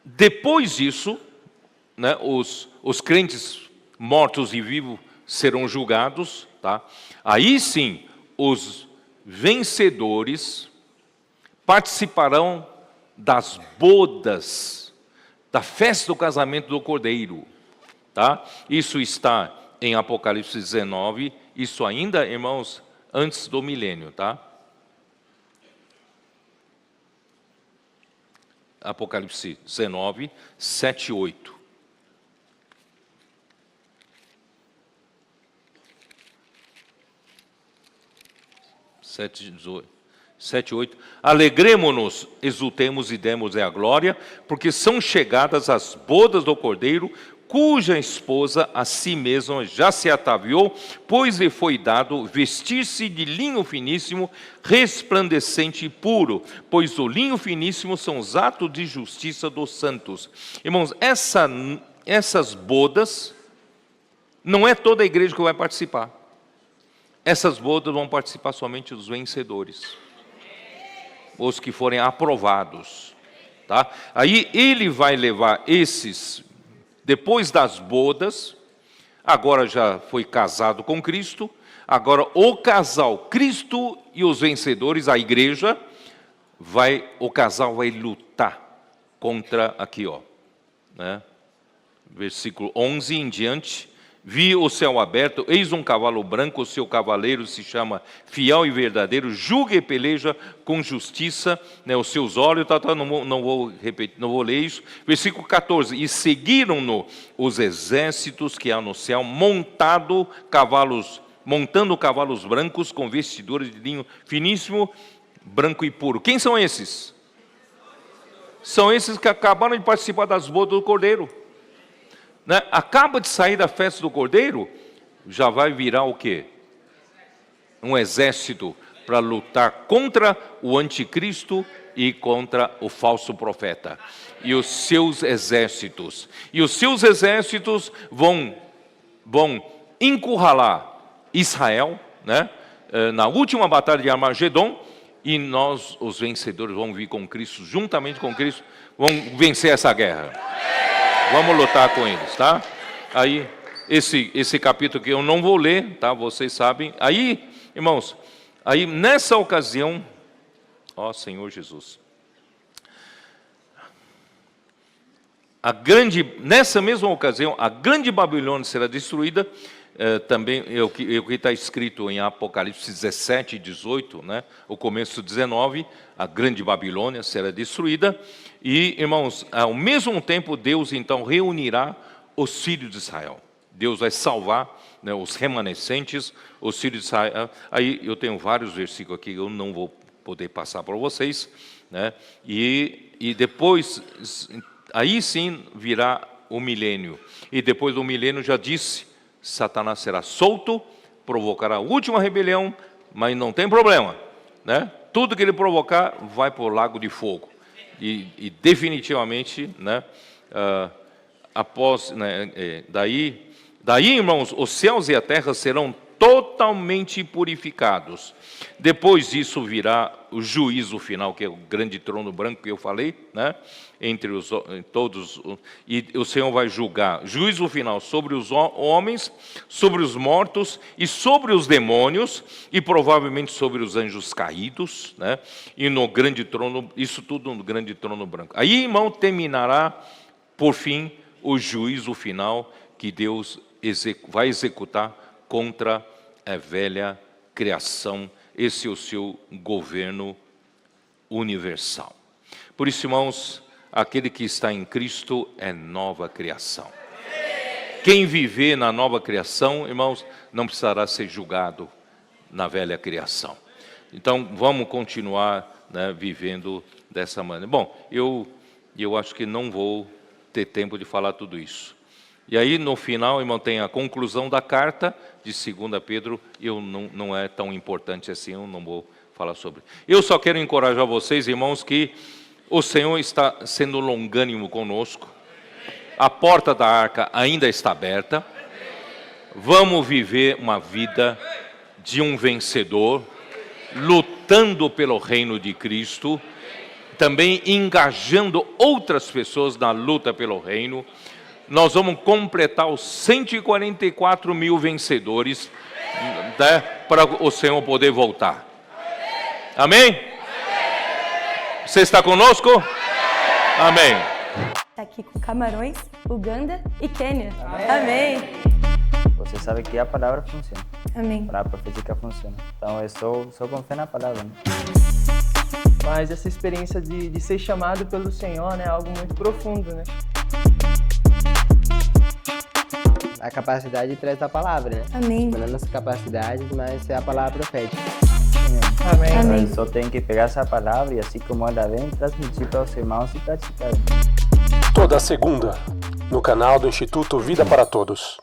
Depois disso, né, os crentes mortos e vivos serão julgados, tá? Aí sim, os vencedores participarão das bodas, da festa do casamento do Cordeiro, tá? Isso está em Apocalipse 19, isso ainda, irmãos, antes do milênio, tá? Apocalipse 19, 7 e 8. 7, 8. Alegremo-nos, exultemos e demos a glória, porque são chegadas as bodas do Cordeiro, cuja esposa a si mesma já se ataviou, pois lhe foi dado vestir-se de linho finíssimo, resplandecente e puro, pois o linho finíssimo são os atos de justiça dos santos. Irmãos, essas bodas, não é toda a igreja que vai participar. Essas bodas vão participar somente os vencedores, os que forem aprovados, tá? Aí ele vai levar esses, depois das bodas, agora já foi casado com Cristo, agora o casal, Cristo e os vencedores, a igreja, o casal vai lutar contra, aqui ó, né? Versículo 11 em diante. Vi o céu aberto, eis um cavalo branco, o seu cavaleiro se chama Fiel e Verdadeiro, julga e peleja com justiça, né, os seus olhos, não vou repetir, não vou ler isso. Versículo 14, e seguiram-no os exércitos que há no céu, montando cavalos brancos com vestiduras de linho finíssimo, branco e puro. Quem são esses? São esses que acabaram de participar das bodas do Cordeiro. Né? Acaba de sair da festa do Cordeiro, já vai virar o quê? Um exército para lutar contra o anticristo e contra o falso profeta. E os seus exércitos. E os seus exércitos vão encurralar Israel, né? Na última batalha de Armagedon, e nós, os vencedores, vamos vir com Cristo, juntamente com Cristo, vamos vencer essa guerra. Vamos lutar com eles, tá? Aí, esse capítulo que eu não vou ler, tá? Vocês sabem. Aí, irmãos, aí nessa ocasião, ó Senhor Jesus, nessa mesma ocasião, a grande Babilônia será destruída, também o que está escrito em Apocalipse 17 e 18, né? O começo 19, a grande Babilônia será destruída. E, irmãos, ao mesmo tempo, Deus então reunirá os filhos de Israel. Deus vai salvar, né, os remanescentes, os filhos de Israel. Aí eu tenho vários versículos aqui que eu não vou poder passar para vocês, né? E depois, aí sim virá o milênio. E depois do milênio, já disse, Satanás será solto, provocará a última rebelião, mas não tem problema, né? Tudo que ele provocar vai para o lago de fogo. E definitivamente, né, após, né, daí, irmãos, os céus e a terra serão totalmente purificados. Depois disso virá o juízo final, que é o grande trono branco que eu falei, né? Entre todos, e o Senhor vai julgar. Juízo final sobre os homens, sobre os mortos e sobre os demônios, e provavelmente sobre os anjos caídos, né? E no grande trono, isso tudo no grande trono branco. Aí, irmão, terminará, por fim, o juízo final que Deus vai executar contra a velha criação. Esse é o seu governo universal. Por isso, irmãos, aquele que está em Cristo é nova criação. Quem viver na nova criação, irmãos, não precisará ser julgado na velha criação. Então, vamos continuar, né, vivendo dessa maneira. Bom, eu acho que não vou ter tempo de falar tudo isso. E aí, no final, irmão, tem a conclusão da carta de 2 Pedro, não é tão importante assim, eu não vou falar sobre. Eu só quero encorajar vocês, irmãos, que o Senhor está sendo longânimo conosco, a porta da arca ainda está aberta, vamos viver uma vida de um vencedor, lutando pelo reino de Cristo, também engajando outras pessoas na luta pelo reino. Nós vamos completar os 144 mil vencedores, né, para o Senhor poder voltar. Amém? Você está conosco? Amém. Está aqui com Camarões, Uganda e Quênia. Amém. Você sabe que a palavra funciona. Amém. A profética funciona. Então eu só confio na palavra. Né? Mas essa experiência de ser chamado pelo Senhor, né, é algo muito profundo, né? A capacidade traz a palavra, né? Amém. Não é a nossa capacidade, mas é a palavra profética. Amém. Amém. Eu só tenho que pegar essa palavra e assim como ela vem, transmitir para os irmãos e praticar. Toda segunda, no canal do Instituto Vida para Todos.